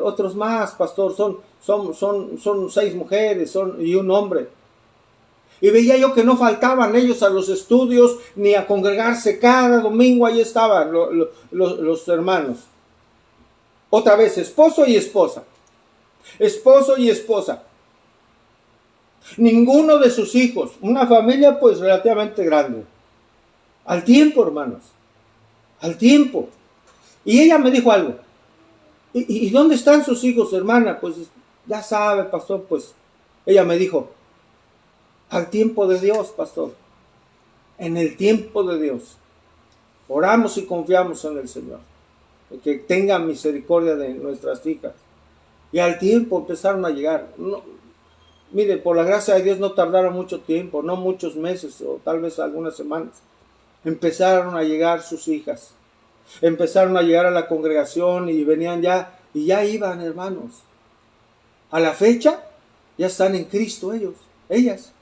A: otros más, pastor. Son 6 mujeres y un hombre. Y veía yo que no faltaban ellos a los estudios ni a congregarse. Cada domingo ahí estaban los hermanos. Otra vez, esposo y esposa. Esposo y esposa. Ninguno de sus hijos. Una familia pues relativamente grande. Al tiempo, hermanos. Al tiempo. Y ella me dijo algo. ¿Y dónde están sus hijos, hermana? Pues ya sabe, pastor, pues ella me dijo: al tiempo de Dios, pastor. En el tiempo de Dios. Oramos y confiamos en el Señor. Que tenga misericordia de nuestras hijas. Y al tiempo empezaron a llegar. No, mire, por la gracia de Dios no tardaron mucho tiempo, no muchos meses o tal vez algunas semanas. Empezaron a llegar sus hijas. Empezaron a llegar a la congregación y venían ya, y ya iban, hermanos. A la fecha ya están en Cristo ellas.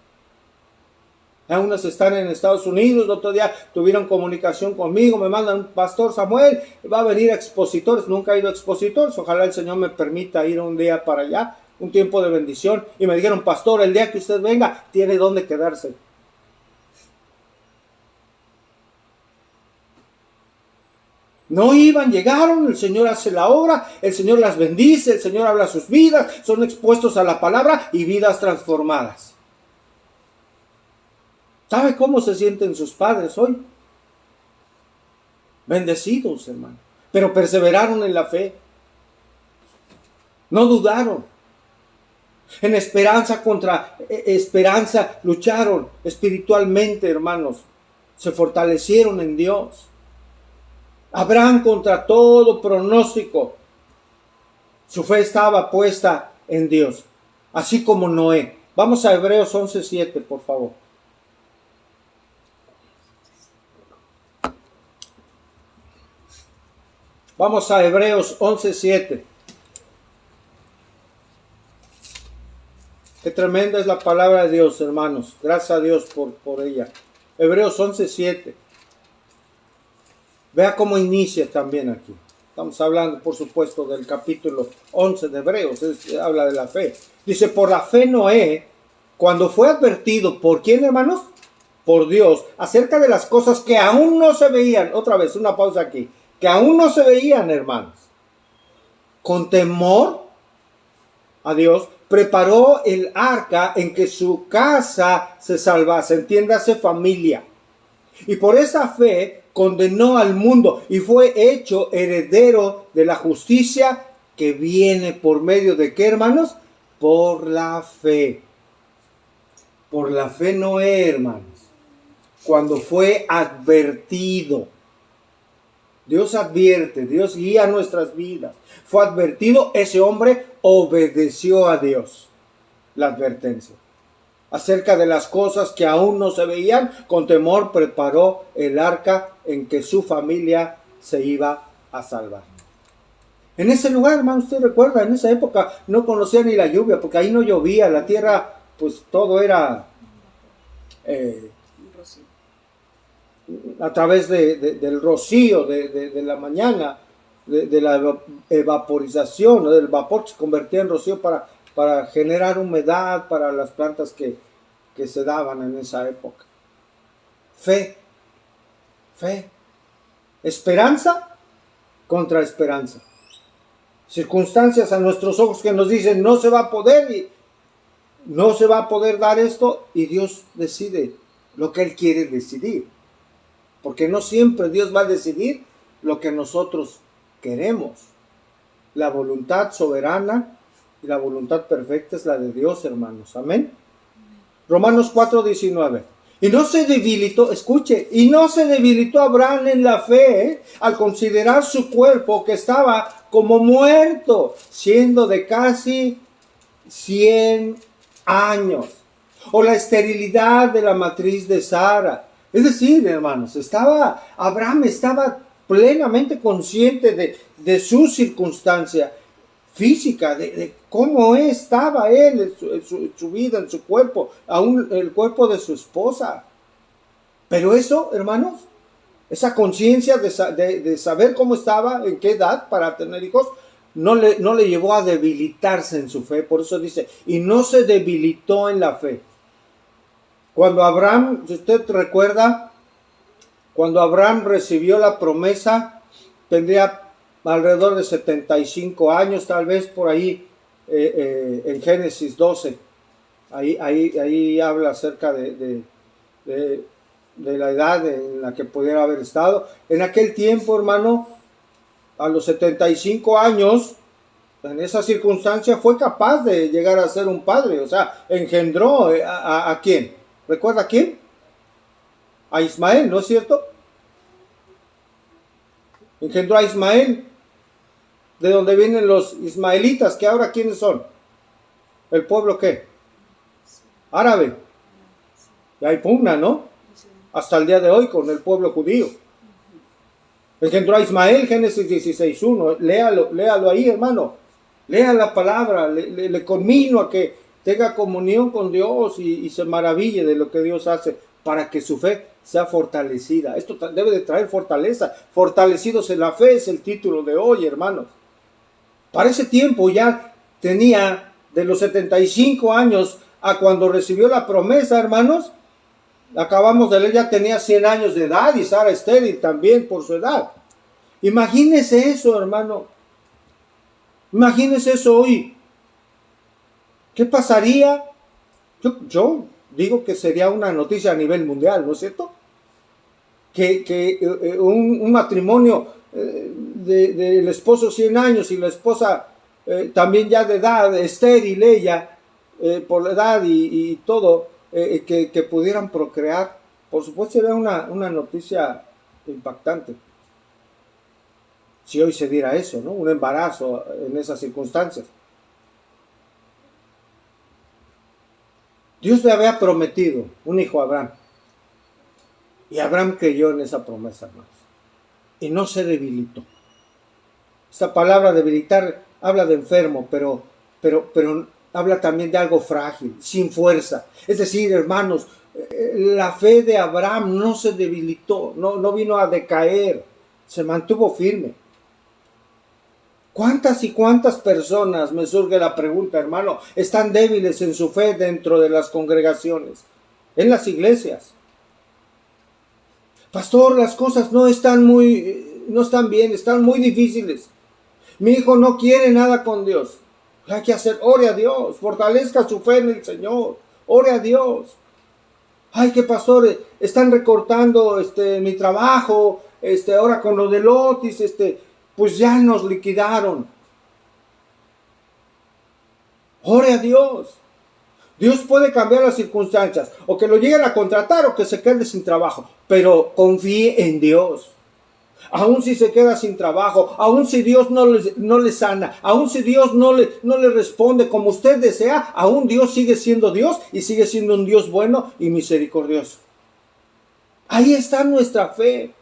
A: Unas están en Estados Unidos. El otro día tuvieron comunicación conmigo, me mandan: pastor Samuel, va a venir a Expositores. Nunca he ido a Expositores, ojalá el Señor me permita ir un día para allá, un tiempo de bendición. Y me dijeron: pastor, el día que usted venga, tiene dónde quedarse. No iban, llegaron, el Señor hace la obra, el Señor las bendice, el Señor habla sus vidas, son expuestos a la palabra y vidas transformadas. ¿Sabe cómo se sienten sus padres hoy? Bendecidos, hermano. pero perseveraron en la fe. No dudaron. En esperanza contra esperanza lucharon espiritualmente, hermanos. Se fortalecieron en Dios. Abraham contra todo pronóstico. Su fe estaba puesta en Dios. Así como Noé. Vamos a Hebreos 11:7, por favor. Vamos a Hebreos 11:7. Qué tremenda es la palabra de Dios, hermanos. Gracias a Dios por ella. Hebreos 11:7. Vea cómo inicia también aquí. Estamos hablando, por supuesto, del capítulo 11 de Hebreos. Habla de la fe. Dice, por la fe Noé, cuando fue advertido, ¿por quién, hermanos? Por Dios, acerca de las cosas que aún no se veían. Otra vez, una pausa aquí. Que aún no se veían, hermanos. Con temor a Dios, preparó el arca en que su casa se salvase. Entiéndase, familia. Y por esa fe condenó al mundo y fue hecho heredero de la justicia que viene por medio de ¿qué, hermanos? Por la fe. Por la fe Noé, hermanos, cuando fue advertido. Dios advierte, Dios guía nuestras vidas. Fue advertido, ese hombre obedeció a Dios. La advertencia. Acerca de las cosas que aún no se veían, con temor preparó el arca en que su familia se iba a salvar. En ese lugar, hermano, usted recuerda, en esa época no conocía ni la lluvia, porque ahí no llovía, la tierra, pues todo era a través del rocío de la mañana, de la evaporización, ¿no? Del vapor se convertía en rocío para generar humedad para las plantas que se daban en esa época. Fe, esperanza contra esperanza. Circunstancias a nuestros ojos que nos dicen no se va a poder y no se va a poder dar esto, y Dios decide lo que Él quiere decidir. Porque no siempre Dios va a decidir lo que nosotros queremos. La voluntad soberana y la voluntad perfecta es la de Dios, hermanos. Amén. Romanos 4:19. Y no se debilitó, escuche, y no se debilitó Abraham en la fe, al considerar su cuerpo que estaba como muerto, siendo de casi 100 años. O la esterilidad de la matriz de Sara. Es decir, hermanos, Abraham estaba plenamente consciente de su circunstancia física, de cómo estaba él en su vida, en su cuerpo, aún el cuerpo de su esposa. Pero eso, hermanos, esa conciencia de saber cómo estaba, en qué edad para tener hijos, no le llevó a debilitarse en su fe. Por eso dice, y no se debilitó en la fe. Cuando Abraham, si usted recuerda, cuando Abraham recibió la promesa, tendría alrededor de 75 años, tal vez por ahí, en Génesis 12. Ahí habla acerca de la edad en la que pudiera haber estado. En aquel tiempo, hermano, a los 75 años, en esa circunstancia, fue capaz de llegar a ser un padre. O sea, engendró ¿a quién? ¿Recuerda a quién? A Ismael, ¿no es cierto? Engendró a Ismael, de donde vienen los ismaelitas, que ahora ¿quiénes son? ¿El pueblo qué? Árabe. Y hay pugna, ¿no? Hasta el día de hoy con el pueblo judío. Engendró a Ismael, Génesis 16:1. Léalo ahí, hermano. Lea la palabra, le conmino a que tenga comunión con Dios y se maraville de lo que Dios hace para que su fe sea fortalecida. Esto debe de traer fortaleza. Fortalecidos en la fe es el título de hoy, hermanos. Para ese tiempo ya tenía de los 75 años a cuando recibió la promesa, hermanos. Acabamos de leer, ya tenía 100 años de edad y Sara estéril también por su edad. Imagínese eso, hermano. Imagínese eso hoy. ¿Qué pasaría? Yo digo que sería una noticia a nivel mundial, ¿no es cierto? Que un matrimonio del esposo 100 años y la esposa también ya de edad, estéril ella, por la edad y todo, que pudieran procrear, por supuesto sería una noticia impactante. Si hoy se diera eso, ¿no? Un embarazo en esas circunstancias. Dios le había prometido un hijo a Abraham. Y Abraham creyó en esa promesa, hermanos. Y no se debilitó. Esta palabra debilitar habla de enfermo, pero habla también de algo frágil, sin fuerza. Es decir, hermanos, la fe de Abraham no se debilitó, no vino a decaer, se mantuvo firme. ¿Cuántas y cuántas personas, me surge la pregunta, hermano, están débiles en su fe dentro de las congregaciones, en las iglesias? Pastor, las cosas no están bien, están muy difíciles. Mi hijo no quiere nada con Dios. Hay que hacer, ore a Dios, fortalezca su fe en el Señor, ore a Dios. Ay, que pastor, están recortando mi trabajo, ahora con lo del Otis, pues ya nos liquidaron. Ore a Dios. Dios puede cambiar las circunstancias, o que lo lleguen a contratar o que se quede sin trabajo, pero confíe en Dios. Aún si se queda sin trabajo, aún si Dios no le sana, aún si Dios no le responde como usted desea, aún Dios sigue siendo Dios y sigue siendo un Dios bueno y misericordioso. Ahí está nuestra fe,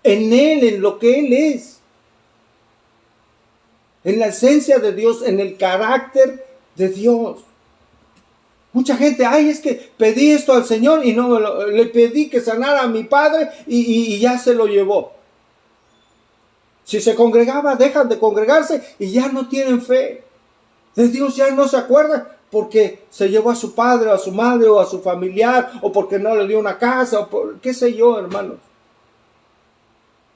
A: en Él, en lo que Él es, en la esencia de Dios, en el carácter de Dios. Mucha gente, es que pedí esto al Señor y no le pedí que sanara a mi padre y ya se lo llevó. Si se congregaba, dejan de congregarse y ya no tienen fe. De Dios ya no se acuerdan porque se llevó a su padre o a su madre o a su familiar o porque no le dio una casa o por qué sé yo, hermanos.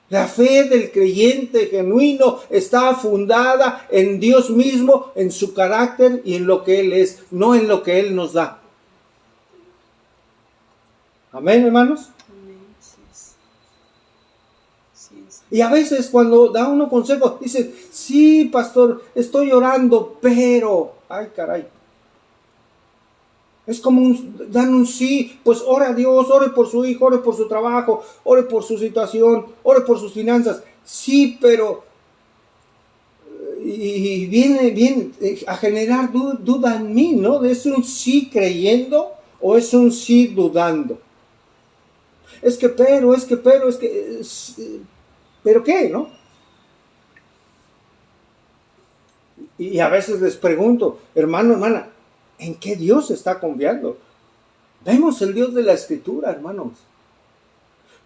A: La fe del creyente genuino está fundada en Dios mismo, en su carácter y en lo que Él es, no en lo que Él nos da. Amén, hermanos.
B: Amén. Sí.
A: Y a veces cuando da uno consejo, dice, sí, pastor, estoy orando, pero, ay caray. Es como dan un sí, pues ore a Dios, ore por su hijo, ore por su trabajo, ore por su situación, ore por sus finanzas. Sí, pero y viene a generar duda en mí, ¿no? ¿Es un sí creyendo o es un sí dudando? ¿Pero qué, no? Y a veces les pregunto, hermano, hermana, ¿en qué Dios está confiando? Vemos el Dios de la Escritura, hermanos.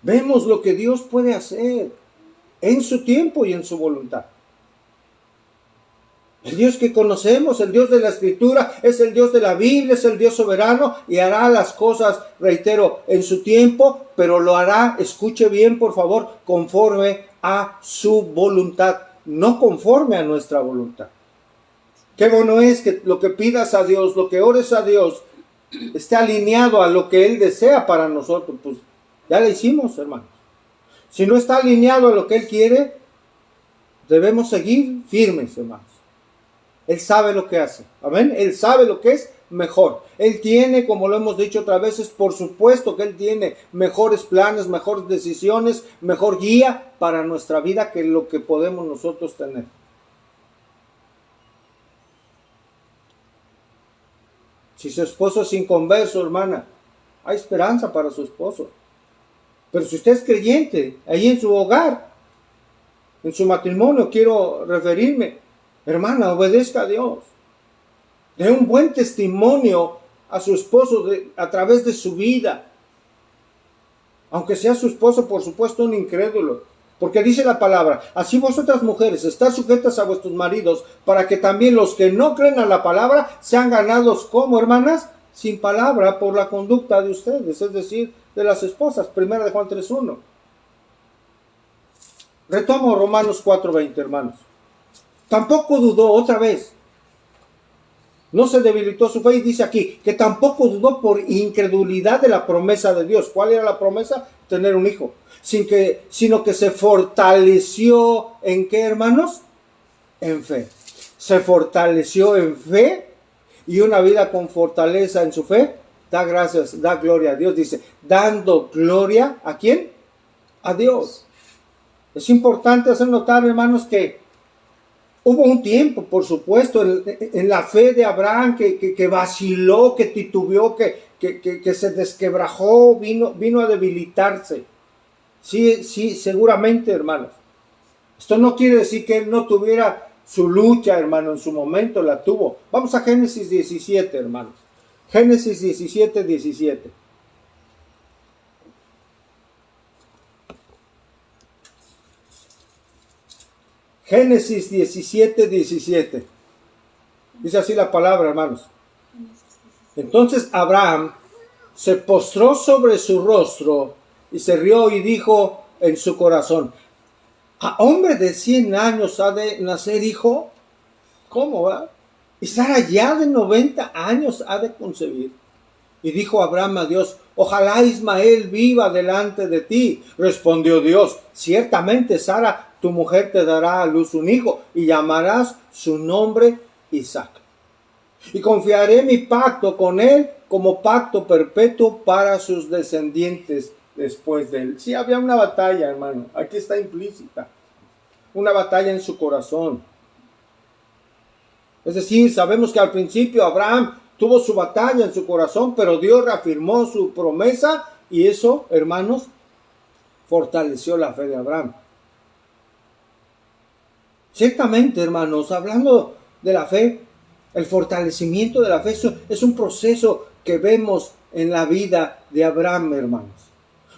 A: Vemos lo que Dios puede hacer en su tiempo y en su voluntad. El Dios que conocemos, el Dios de la Escritura, es el Dios de la Biblia, es el Dios soberano y hará las cosas, reitero, en su tiempo, pero lo hará, escuche bien por favor, conforme a su voluntad, no conforme a nuestra voluntad. Qué bueno es que lo que pidas a Dios, lo que ores a Dios, esté alineado a lo que Él desea para nosotros. Pues ya lo hicimos, hermanos. Si no está alineado a lo que Él quiere, debemos seguir firmes, hermanos. Él sabe lo que hace. Amén. Él sabe lo que es mejor. Él tiene, como lo hemos dicho otras veces, por supuesto que Él tiene mejores planes, mejores decisiones, mejor guía para nuestra vida que lo que podemos nosotros tener. Si su esposo es inconverso, hermana, hay esperanza para su esposo. Pero si usted es creyente, ahí en su hogar, en su matrimonio, quiero referirme, hermana, obedezca a Dios. Dé un buen testimonio a su esposo a través de su vida. Aunque sea su esposo, por supuesto, un incrédulo. Porque dice la palabra, así vosotras mujeres, estad sujetas a vuestros maridos, para que también los que no creen a la palabra sean ganados como hermanas, sin palabra, por la conducta de ustedes, es decir, de las esposas. 1 de Juan 3:1. Retomo Romanos 4:20, hermanos. Tampoco dudó otra vez. No se debilitó su fe y dice aquí que tampoco dudó por incredulidad de la promesa de Dios. ¿Cuál era la promesa? Tener un hijo. Sino que se fortaleció ¿en qué, hermanos? En fe. Se fortaleció en fe, y una vida con fortaleza en su fe da gracias, da gloria a Dios. Dice, dando gloria ¿a quién? A Dios. Es importante hacer notar, hermanos, que hubo un tiempo, por supuesto, en la fe de Abraham que vaciló, que titubeó, que se desquebrajó, vino a debilitarse. Sí, seguramente, hermanos. Esto no quiere decir que él no tuviera su lucha, hermano, en su momento la tuvo. Vamos a Génesis 17, hermanos. Génesis 17, 17. Génesis 17, 17. Dice así la palabra, hermanos. Entonces Abraham se postró sobre su rostro y se rió y dijo en su corazón, ¿a hombre de 100 años ha de nacer hijo? ¿Cómo va? Y Sara ya de 90 años ha de concebir. Y dijo Abraham a Dios, ojalá Ismael viva delante de ti. Respondió Dios, ciertamente Sara, tu mujer, te dará a luz un hijo y llamarás su nombre Isaac. Y confiaré mi pacto con él como pacto perpetuo para sus descendientes después de él. Sí, había una batalla, hermano. Aquí está implícita. Una batalla en su corazón. Es decir, sabemos que al principio Abraham tuvo su batalla en su corazón, pero Dios reafirmó su promesa y eso, hermanos, fortaleció la fe de Abraham. Ciertamente, hermanos, hablando de la fe, el fortalecimiento de la fe es un proceso que vemos en la vida de Abraham, hermanos.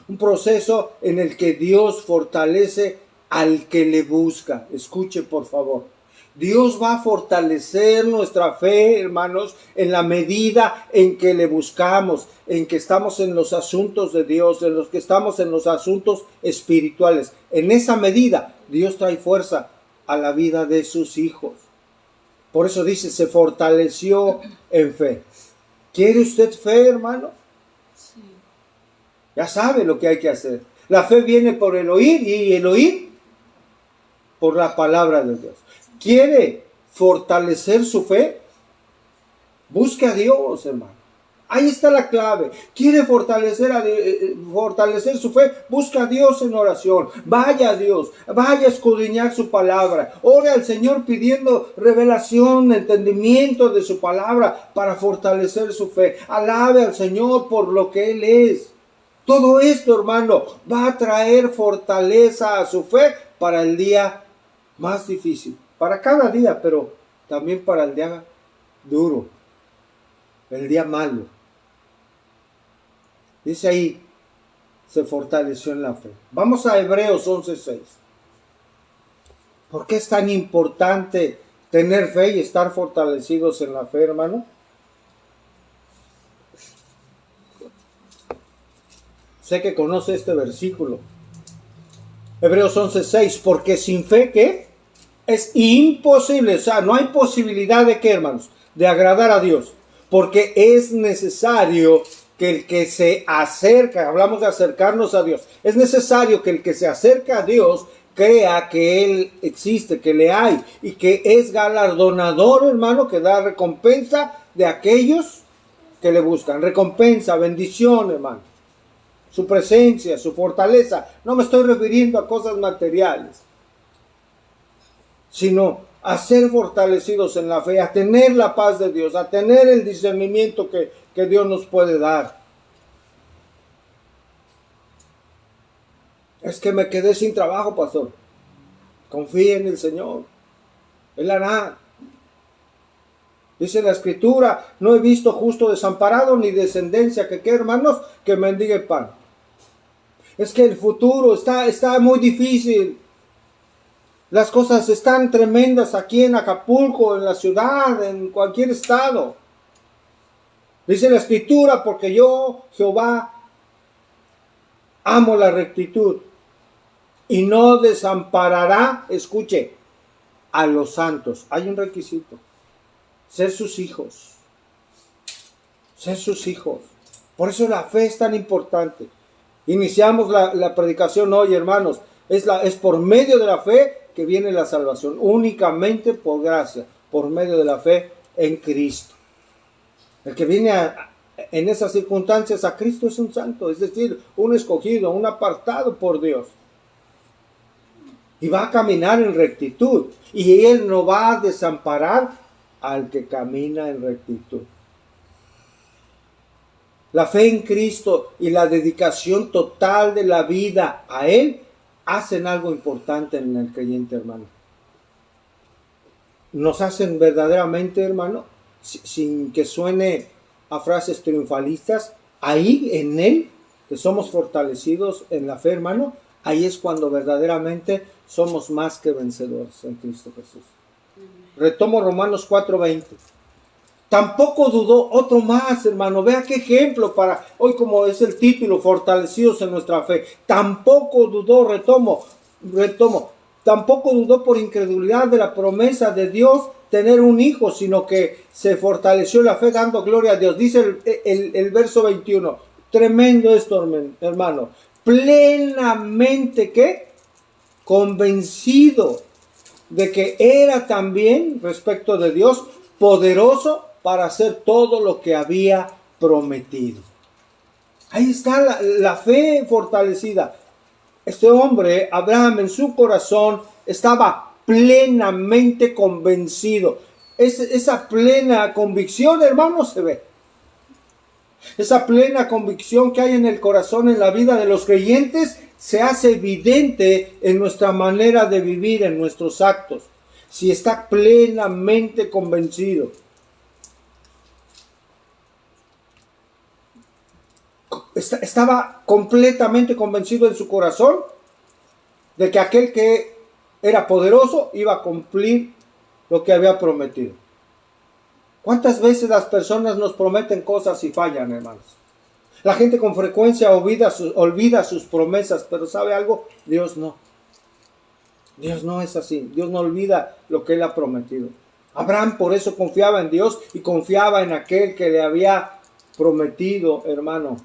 A: Un proceso en el que Dios fortalece al que le busca. Escuche, por favor. Dios va a fortalecer nuestra fe, hermanos, en la medida en que le buscamos, en que estamos en los asuntos de Dios, en los que estamos en los asuntos espirituales. En esa medida, Dios trae fuerza a la vida de sus hijos. Por eso dice, se fortaleció en fe. ¿Quiere usted fe, hermano? Sí. Ya sabe lo que hay que hacer. La fe viene por el oír y el oír por la palabra de Dios. ¿Quiere fortalecer su fe? Busque a Dios, hermano. Ahí está la clave. ¿Quiere fortalecer su fe? Busca a Dios en oración. Vaya a Dios. Vaya a escudriñar su palabra. Ore al Señor pidiendo revelación, entendimiento de su palabra para fortalecer su fe. Alabe al Señor por lo que Él es. Todo esto, hermano, va a traer fortaleza a su fe para el día más difícil. Para cada día, pero también para el día duro. El día malo. Dice ahí, se fortaleció en la fe. Vamos a Hebreos 11:6. ¿Por qué es tan importante tener fe y estar fortalecidos en la fe, hermano? Sé que conoce este versículo. Hebreos 11:6. Porque sin fe, ¿qué? Es imposible. O sea, no hay posibilidad de ¿qué, hermanos? De agradar a Dios. Porque es necesario que el que se acerca, hablamos de acercarnos a Dios, es necesario que el que se acerca a Dios crea que Él existe, que le hay y que es galardonador, hermano, que da recompensa de aquellos que le buscan. Recompensa, bendición, hermano. Su presencia, su fortaleza. No me estoy refiriendo a cosas materiales, sino a ser fortalecidos en la fe, a tener la paz de Dios, a tener el discernimiento que Dios nos puede dar. Es que me quedé sin trabajo, pastor. Confíe en el Señor. Él hará. Dice la Escritura, no he visto justo desamparado ni descendencia que ¿qué, hermanos? Que mendigue pan. Es que el futuro está muy difícil. Las cosas están tremendas aquí en Acapulco, en la ciudad, en cualquier estado. Dice la Escritura, porque yo, Jehová, amo la rectitud y no desamparará, escuche, a los santos. Hay un requisito. ser sus hijos. Ser sus hijos. Por eso la fe es tan importante. Iniciamos la predicación hoy, hermanos. Es por medio de la fe que viene la salvación. Únicamente por gracia, por medio de la fe en Cristo. El que viene en esas circunstancias a Cristo es un santo, es decir, un escogido, un apartado por Dios. Y va a caminar en rectitud. Y Él no va a desamparar al que camina en rectitud. La fe en Cristo y la dedicación total de la vida a Él hacen algo importante en el creyente, hermano. Nos hacen verdaderamente, hermano, sin que suene a frases triunfalistas, ahí en Él, que somos fortalecidos en la fe, hermano, ahí es cuando verdaderamente somos más que vencedores en Cristo Jesús. Retomo Romanos 4:20. Tampoco dudó, otro más, hermano. Vea qué ejemplo para hoy, como es el título, fortalecidos en nuestra fe. Tampoco dudó, retomo. Tampoco dudó por incredulidad de la promesa de Dios tener un hijo, sino que se fortaleció en la fe dando gloria a Dios. Dice el verso 21. Tremendo esto, hermano. Plenamente, ¿qué? Convencido de que era también, respecto de Dios, poderoso para hacer todo lo que había prometido. Ahí está la fe fortalecida. Este hombre, Abraham, en su corazón estaba plenamente convencido. Esa plena convicción, hermano, se ve. Esa plena convicción que hay en el corazón, en la vida de los creyentes, se hace evidente en nuestra manera de vivir, en nuestros actos. Si está plenamente convencido. Estaba completamente convencido en su corazón de que aquel que era poderoso iba a cumplir lo que había prometido. ¿Cuántas veces las personas nos prometen cosas y fallan, hermanos? La gente con frecuencia olvida sus promesas, pero ¿sabe algo? Dios no. Dios no es así. Dios no olvida lo que Él ha prometido. Abraham por eso confiaba en Dios y confiaba en aquel que le había prometido, hermano.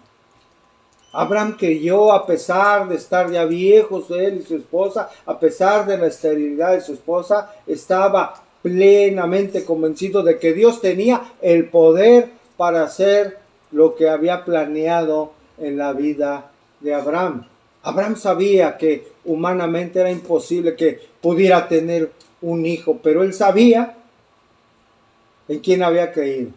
A: Abraham creyó a pesar de estar ya viejos él y su esposa, a pesar de la esterilidad de su esposa, estaba plenamente convencido de que Dios tenía el poder para hacer lo que había planeado en la vida de Abraham. Abraham sabía que humanamente era imposible que pudiera tener un hijo, pero él sabía en quién había creído,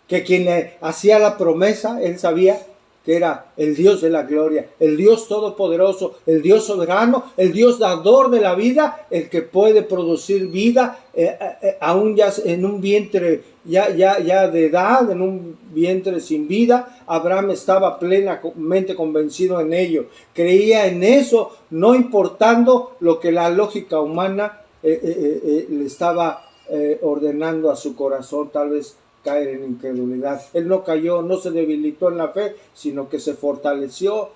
A: que quien le hacía la promesa, él sabía que era el Dios de la gloria, el Dios todopoderoso, el Dios soberano, el Dios dador de la vida, el que puede producir vida aún ya en un vientre ya de edad, en un vientre sin vida. Abraham estaba plenamente convencido en ello, creía en eso, no importando lo que la lógica humana le estaba ordenando a su corazón, tal vez caer en incredulidad. Él no cayó, no se debilitó en la fe, sino que se fortaleció,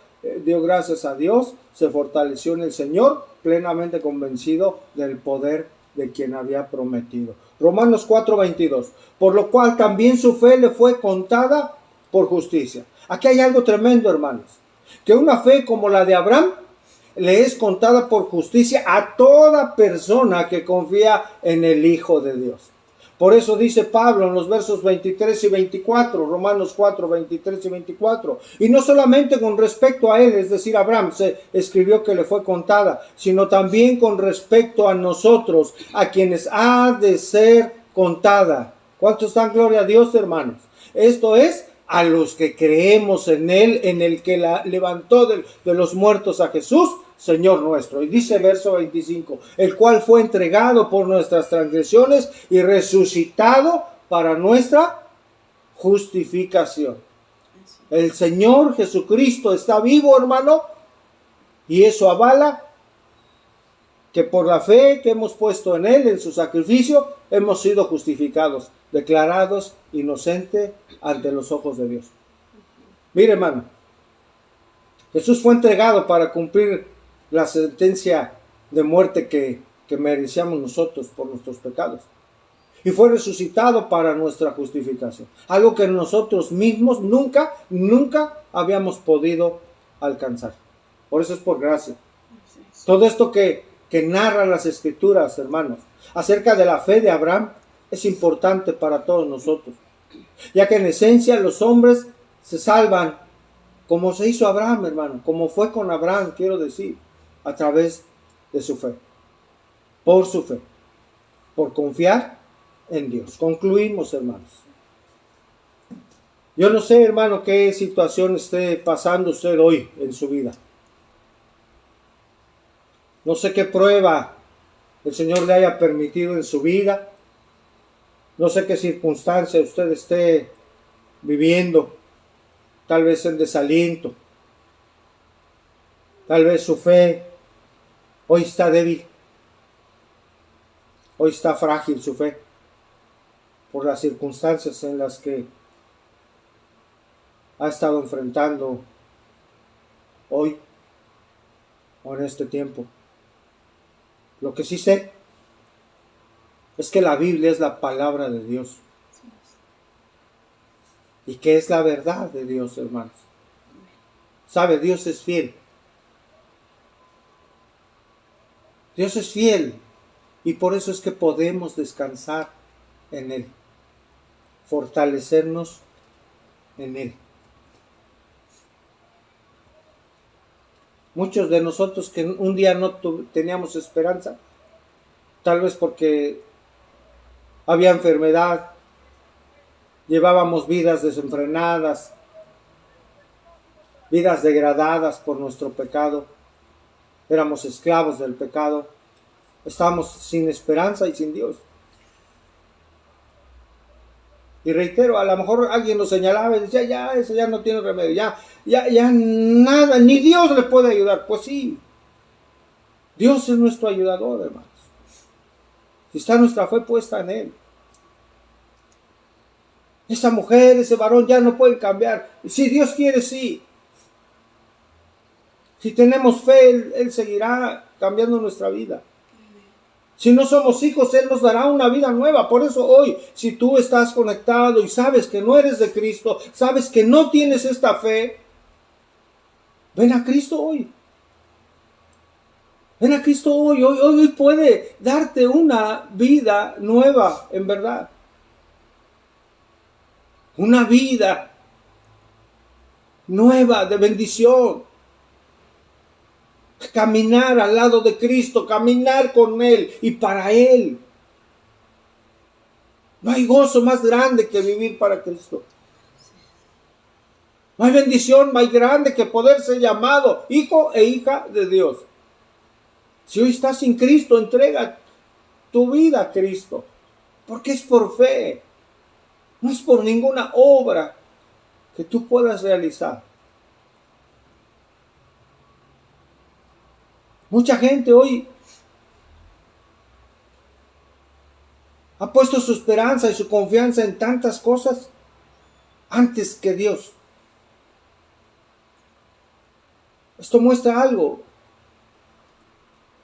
A: dio gracias a Dios, se fortaleció en el Señor, plenamente convencido del poder de quien había prometido. Romanos 4:22. Por lo cual también su fe le fue contada por justicia. Aquí hay algo tremendo, hermanos, que una fe como la de Abraham le es contada por justicia a toda persona que confía en el Hijo de Dios. Por eso dice Pablo en los versos 23 y 24, Romanos 4, 23 y 24. Y no solamente con respecto a él, es decir, Abraham se escribió que le fue contada, sino también con respecto a nosotros, a quienes ha de ser contada. ¿Cuántos dan gloria a Dios, hermanos? Esto es, a los que creemos en él, en el que levantó de los muertos a Jesús, Señor nuestro. Y dice verso 25, el cual fue entregado por nuestras transgresiones y resucitado para nuestra justificación. El Señor Jesucristo está vivo, hermano, y eso avala que por la fe que hemos puesto en Él, en su sacrificio, hemos sido justificados, declarados inocentes ante los ojos de Dios. Mire, hermano, Jesús fue entregado para cumplir la sentencia de muerte que merecíamos nosotros por nuestros pecados. y fue resucitado para nuestra justificación. Algo que nosotros mismos nunca habíamos podido alcanzar. Por eso es por gracia. Todo esto que narran las Escrituras, hermanos, acerca de la fe de Abraham, es importante para todos nosotros, ya que en esencia los hombres se salvan como se hizo Abraham, hermano, como fue con Abraham, quiero decir, a través de su fe, por su fe, por confiar en Dios. Concluimos, hermanos. Yo no sé, hermano, qué situación esté pasando usted hoy en su vida. No sé qué prueba el Señor le haya permitido en su vida. No sé qué circunstancia usted esté viviendo. Tal vez en desaliento. Tal vez su fe hoy está débil. Hoy está frágil su fe por las circunstancias en las que ha estado enfrentando hoy o en este tiempo. Lo que sí sé es que la Biblia es la palabra de Dios y que es la verdad de Dios, hermanos. ¿Sabe? Dios es fiel. Dios es fiel y por eso es que podemos descansar en Él, fortalecernos en Él. Muchos de nosotros que un día no teníamos esperanza, tal vez porque había enfermedad, llevábamos vidas desenfrenadas, vidas degradadas por nuestro pecado, éramos esclavos del pecado, estábamos sin esperanza y sin Dios. Y reitero, a lo mejor alguien lo señalaba y decía, ya, eso ya no tiene remedio, ya nada, ni Dios le puede ayudar. Pues sí, Dios es nuestro ayudador, hermanos. Si está nuestra fe puesta en Él. Esa mujer, ese varón ya no pueden cambiar. Si Dios quiere, sí. Si tenemos fe, Él seguirá cambiando nuestra vida. Si no somos hijos, Él nos dará una vida nueva. Por eso hoy, si tú estás conectado y sabes que no eres de Cristo, sabes que no tienes esta fe, ven a Cristo hoy. Ven a Cristo hoy. Hoy puede darte una vida nueva, en verdad. Una vida nueva de bendición. Caminar al lado de Cristo, caminar con Él y para Él. No hay gozo más grande que vivir para Cristo. No hay bendición más grande que poder ser llamado hijo e hija de Dios. Si hoy estás sin Cristo, entrega tu vida a Cristo, porque es por fe, no es por ninguna obra que tú puedas realizar. Mucha gente hoy ha puesto su esperanza y su confianza en tantas cosas antes que Dios. Esto muestra algo,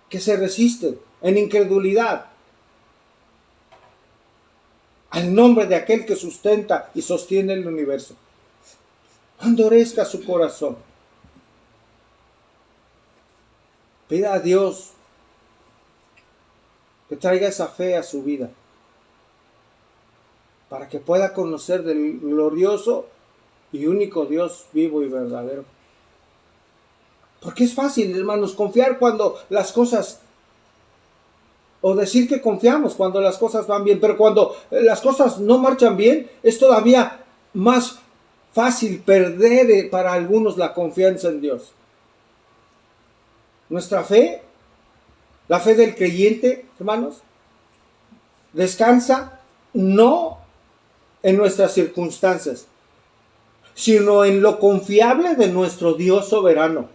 A: que se resiste en incredulidad al nombre de aquel que sustenta y sostiene el universo. No endurezca su corazón. Pida a Dios que traiga esa fe a su vida, para que pueda conocer del glorioso y único Dios vivo y verdadero. Porque es fácil, hermanos, confiar cuando las cosas, o decir que confiamos cuando las cosas van bien, pero cuando las cosas no marchan bien, es todavía más fácil perder para algunos la confianza en Dios. Nuestra fe, la fe del creyente, hermanos, descansa no en nuestras circunstancias, sino en lo confiable de nuestro Dios soberano.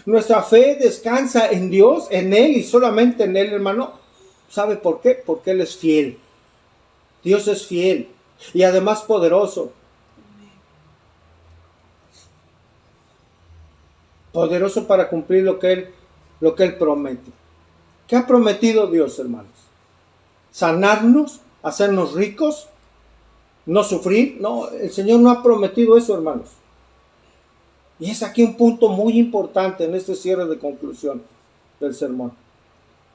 A: Nuestra fe descansa en Dios, en Él y solamente en Él, hermano. ¿Sabe por qué? Porque Él es fiel. Dios es fiel y además poderoso. Poderoso para cumplir lo que Él promete. ¿Qué ha prometido Dios, hermanos? ¿Sanarnos? ¿Hacernos ricos? ¿No sufrir? No, el Señor no ha prometido eso, hermanos. Y es aquí un punto muy importante en este cierre de conclusión del sermón.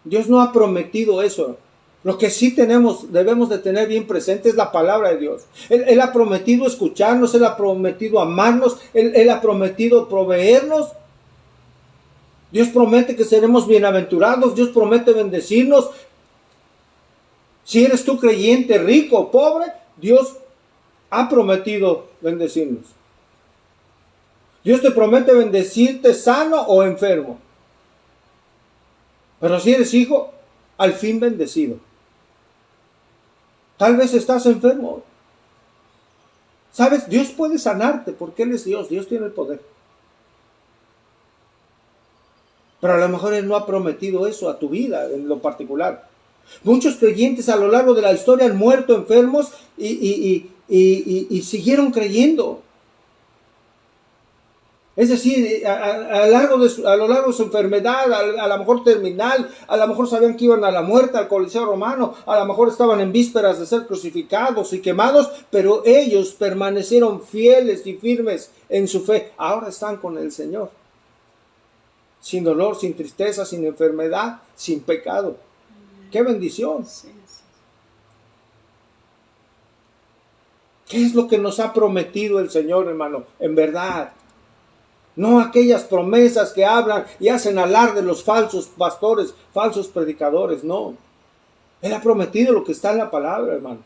A: Dios no ha prometido eso. Lo que sí debemos de tener bien presente es la palabra de Dios. Él ha prometido escucharnos, Él ha prometido amarnos, Él ha prometido proveernos. Dios promete que seremos bienaventurados, Dios promete bendecirnos. Si eres tú creyente, rico o pobre, Dios ha prometido bendecirnos. Dios te promete bendecirte sano o enfermo. Pero si eres hijo, al fin bendecido. Tal vez estás enfermo. ¿Sabes? Dios puede sanarte porque Él es Dios. Dios tiene el poder. Pero a lo mejor Él no ha prometido eso a tu vida en lo particular. Muchos creyentes a lo largo de la historia han muerto enfermos y siguieron creyendo. Es decir, a lo largo de su enfermedad, a lo mejor terminal, a lo mejor sabían que iban a la muerte, al Coliseo Romano, a lo mejor estaban en vísperas de ser crucificados y quemados, pero ellos permanecieron fieles y firmes en su fe. Ahora están con el Señor. Sin dolor, sin tristeza, sin enfermedad, sin pecado. ¡Qué bendición! ¿Qué es lo que nos ha prometido el Señor, hermano? En verdad. No aquellas promesas que hablan y hacen alarde los falsos pastores, falsos predicadores, no. Él ha prometido lo que está en la palabra, hermanos.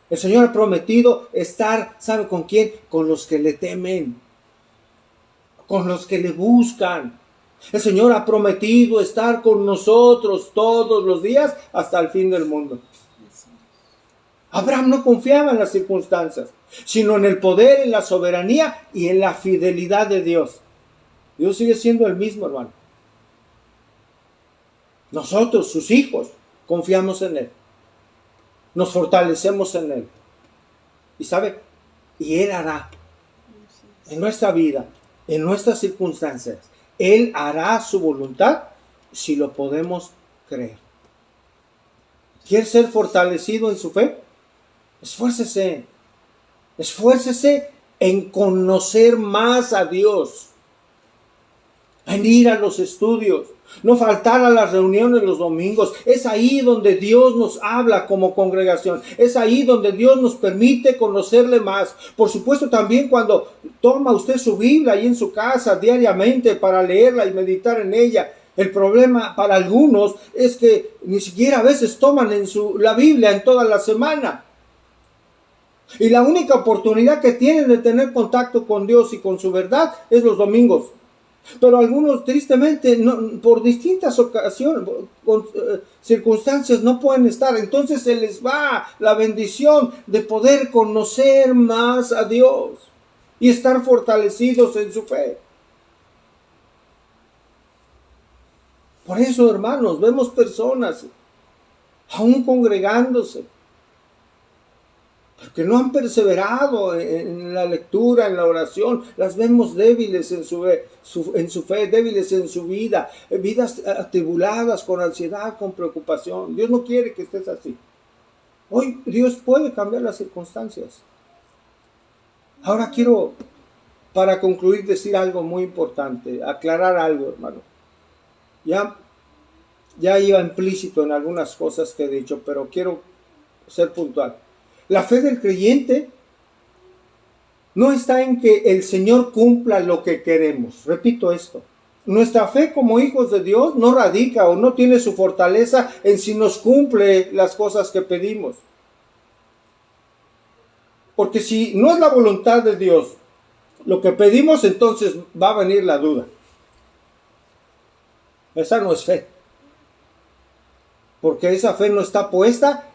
A: El Señor ha prometido estar, ¿sabe con quién? Con los que le temen, con los que le buscan. El Señor ha prometido estar con nosotros todos los días hasta el fin del mundo. Abraham no confiaba en las circunstancias, sino en el poder, en la soberanía y en la fidelidad de Dios. Dios sigue siendo el mismo, hermano. Nosotros, sus hijos, confiamos en Él. Nos fortalecemos en Él. Y sabe, y Él hará en nuestra vida, en nuestras circunstancias, Él hará su voluntad si lo podemos creer. ¿Quiere ser fortalecido en su fe? Esfuércese. Esfuércese en conocer más a Dios. En ir a los estudios, no faltar a las reuniones los domingos. Es ahí donde Dios nos habla como congregación. Es ahí donde Dios nos permite conocerle más. Por supuesto también cuando toma usted su Biblia ahí en su casa diariamente para leerla y meditar en ella. El problema para algunos es que ni siquiera a veces toman la Biblia en toda la semana. Y la única oportunidad que tienen de tener contacto con Dios y con su verdad es los domingos. Pero algunos tristemente por distintas ocasiones, circunstancias no pueden estar. Entonces se les va la bendición de poder conocer más a Dios y estar fortalecidos en su fe. Por eso, hermanos, vemos personas aún congregándose, porque no han perseverado en la lectura, en la oración. Las vemos débiles en su fe, débiles en su vida, vidas atribuladas con ansiedad, con preocupación. Dios no quiere que estés así. Hoy Dios puede cambiar las circunstancias. Ahora quiero, para concluir, decir algo muy importante, aclarar algo, hermano. Ya iba implícito en algunas cosas que he dicho, pero quiero ser puntual. La fe del creyente no está en que el Señor cumpla lo que queremos. Repito esto. Nuestra fe como hijos de Dios no radica o no tiene su fortaleza en si nos cumple las cosas que pedimos. Porque si no es la voluntad de Dios lo que pedimos, entonces va a venir la duda. Esa no es fe. Porque esa fe no está puesta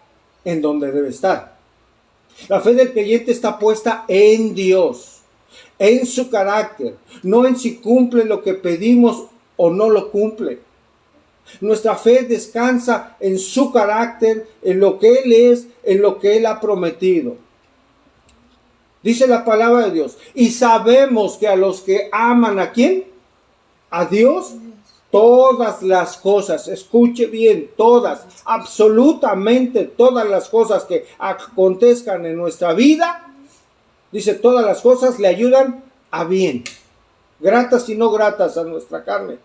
A: en donde debe estar. La fe del creyente está puesta en Dios, en su carácter, no en si cumple lo que pedimos o no lo cumple. Nuestra fe descansa en su carácter, en lo que Él es, en lo que Él ha prometido. Dice la palabra de Dios, y sabemos que a los que aman, ¿a quién? A Dios, todas las cosas, escuche bien, todas, absolutamente todas las cosas que acontezcan en nuestra vida, dice, todas las cosas le ayudan a bien, gratas y no gratas a nuestra carne.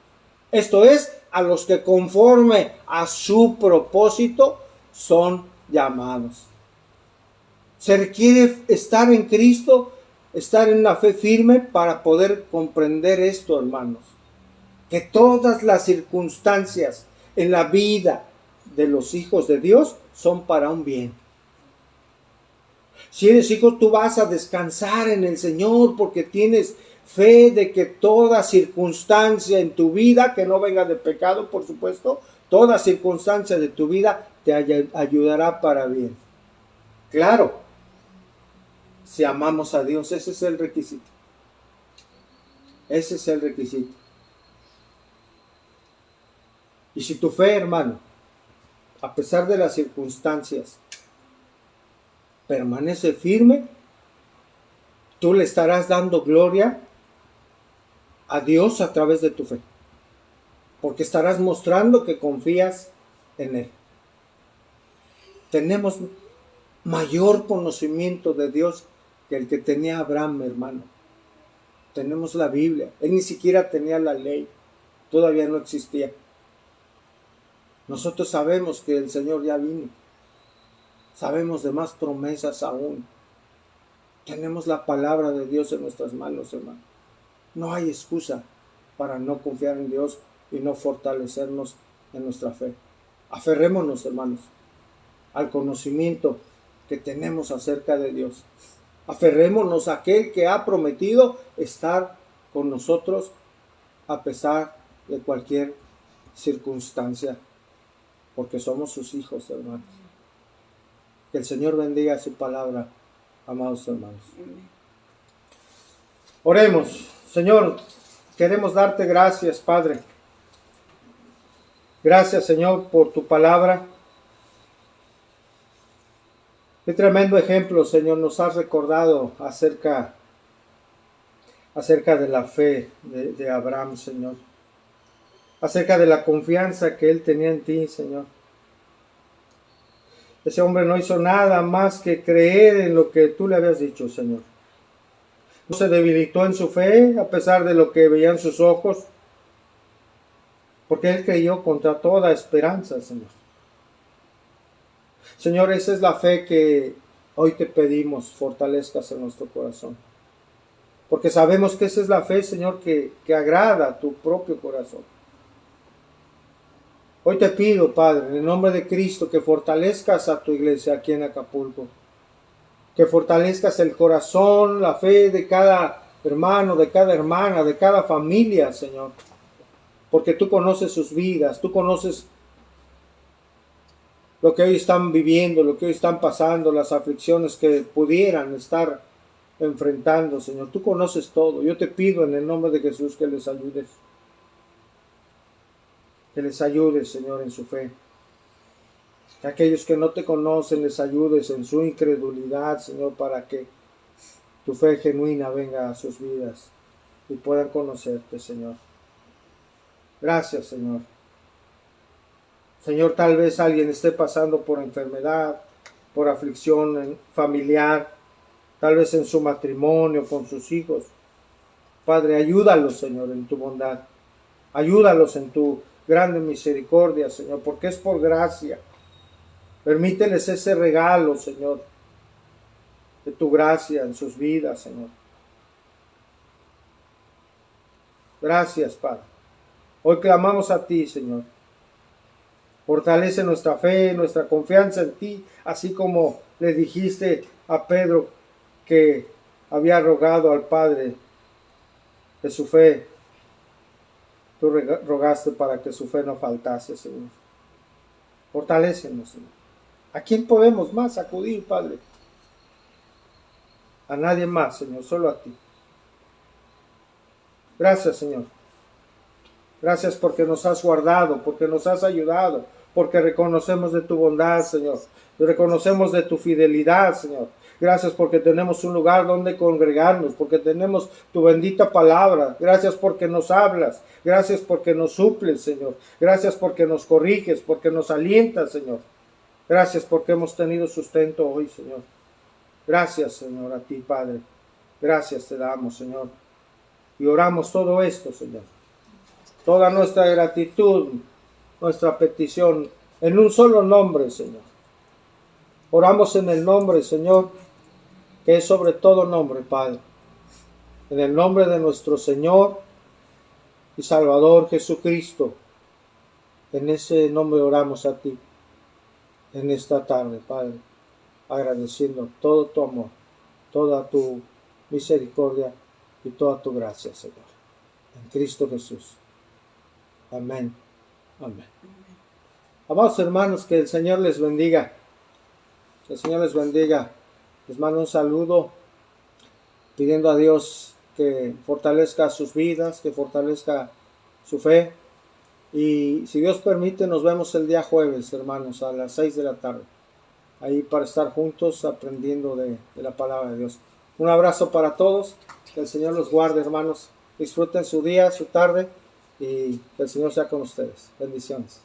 A: Esto es, a los que conforme a su propósito son llamados. Se requiere estar en Cristo, estar en una fe firme para poder comprender esto, hermanos. Que todas las circunstancias en la vida de los hijos de Dios son para un bien. Si eres hijo, tú vas a descansar en el Señor porque tienes fe de que toda circunstancia en tu vida, que no venga de pecado, por supuesto, toda circunstancia de tu vida te ayudará para bien. Claro, si amamos a Dios, ese es el requisito. Ese es el requisito. Y si tu fe, hermano, a pesar de las circunstancias, permanece firme, tú le estarás dando gloria a Dios a través de tu fe. Porque estarás mostrando que confías en Él. Tenemos mayor conocimiento de Dios que el que tenía Abraham, hermano. Tenemos la Biblia. Él ni siquiera tenía la ley. Todavía no existía. Nosotros sabemos que el Señor ya vino. Sabemos de más promesas aún. Tenemos la palabra de Dios en nuestras manos, hermano. No hay excusa para no confiar en Dios y no fortalecernos en nuestra fe. Aferrémonos, hermanos, al conocimiento que tenemos acerca de Dios. Aferrémonos a aquel que ha prometido estar con nosotros a pesar de cualquier circunstancia, porque somos sus hijos, hermanos. Que el Señor bendiga su palabra, amados hermanos. Oremos. Señor, queremos darte gracias, Padre. Gracias, Señor, por tu palabra. Qué tremendo ejemplo, Señor, nos has recordado acerca de la fe de Abraham, Señor. Acerca de la confianza que él tenía en ti, Señor. Ese hombre no hizo nada más que creer en lo que tú le habías dicho, Señor. No se debilitó en su fe a pesar de lo que veían sus ojos, porque él creyó contra toda esperanza, Señor. Señor, esa es la fe que hoy te pedimos fortalezcas en nuestro corazón. Porque sabemos que esa es la fe, Señor, que agrada a tu propio corazón. Hoy te pido, Padre, en el nombre de Cristo, que fortalezcas a tu iglesia aquí en Acapulco. Que fortalezcas el corazón, la fe de cada hermano, de cada hermana, de cada familia, Señor. Porque tú conoces sus vidas, tú conoces lo que hoy están viviendo, lo que hoy están pasando, las aflicciones que pudieran estar enfrentando, Señor. Tú conoces todo. Yo te pido en el nombre de Jesús que les ayudes. Que les ayudes, Señor, en su fe. Que aquellos que no te conocen les ayudes en su incredulidad, Señor, para que tu fe genuina venga a sus vidas y puedan conocerte, Señor. Gracias, Señor. Señor, tal vez alguien esté pasando por enfermedad, por aflicción familiar, tal vez en su matrimonio, con sus hijos. Padre, ayúdalos, Señor, en tu bondad. Ayúdalos en tu grande misericordia, Señor, porque es por gracia. Permíteles ese regalo, Señor, de tu gracia en sus vidas, Señor. Gracias, Padre. Hoy clamamos a ti, Señor. Fortalece nuestra fe, nuestra confianza en ti, así como le dijiste a Pedro que había rogado al Padre de su fe. Tú rogaste para que su fe no faltase, Señor. Fortalécenos, Señor. ¿A quién podemos más acudir, Padre? A nadie más, Señor, solo a ti. Gracias, Señor. Gracias porque nos has guardado, porque nos has ayudado, porque reconocemos de tu bondad, Señor. Reconocemos de tu fidelidad, Señor. Gracias porque tenemos un lugar donde congregarnos, porque tenemos tu bendita palabra. Gracias porque nos hablas. Gracias porque nos suples, Señor. Gracias porque nos corriges, porque nos alientas, Señor. Gracias porque hemos tenido sustento hoy, Señor. Gracias, Señor, a ti, Padre. Gracias te damos, Señor. Y oramos todo esto, Señor. Toda nuestra gratitud, nuestra petición, en un solo nombre, Señor. Oramos en el nombre, Señor, que es sobre todo nombre, Padre. En el nombre de nuestro Señor y Salvador Jesucristo. En ese nombre oramos a ti en esta tarde, Padre, agradeciendo todo tu amor, toda tu misericordia y toda tu gracia, Señor. En Cristo Jesús. Amén. Amén. Amados hermanos, que el Señor les bendiga. Que el Señor les bendiga. Les mando un saludo pidiendo a Dios que fortalezca sus vidas, que fortalezca su fe. Y si Dios permite, nos vemos el día jueves, hermanos, a las 6 de la tarde. Ahí para estar juntos aprendiendo de la palabra de Dios. Un abrazo para todos. Que el Señor los guarde, hermanos. Disfruten su día, su tarde. Y que el Señor sea con ustedes. Bendiciones.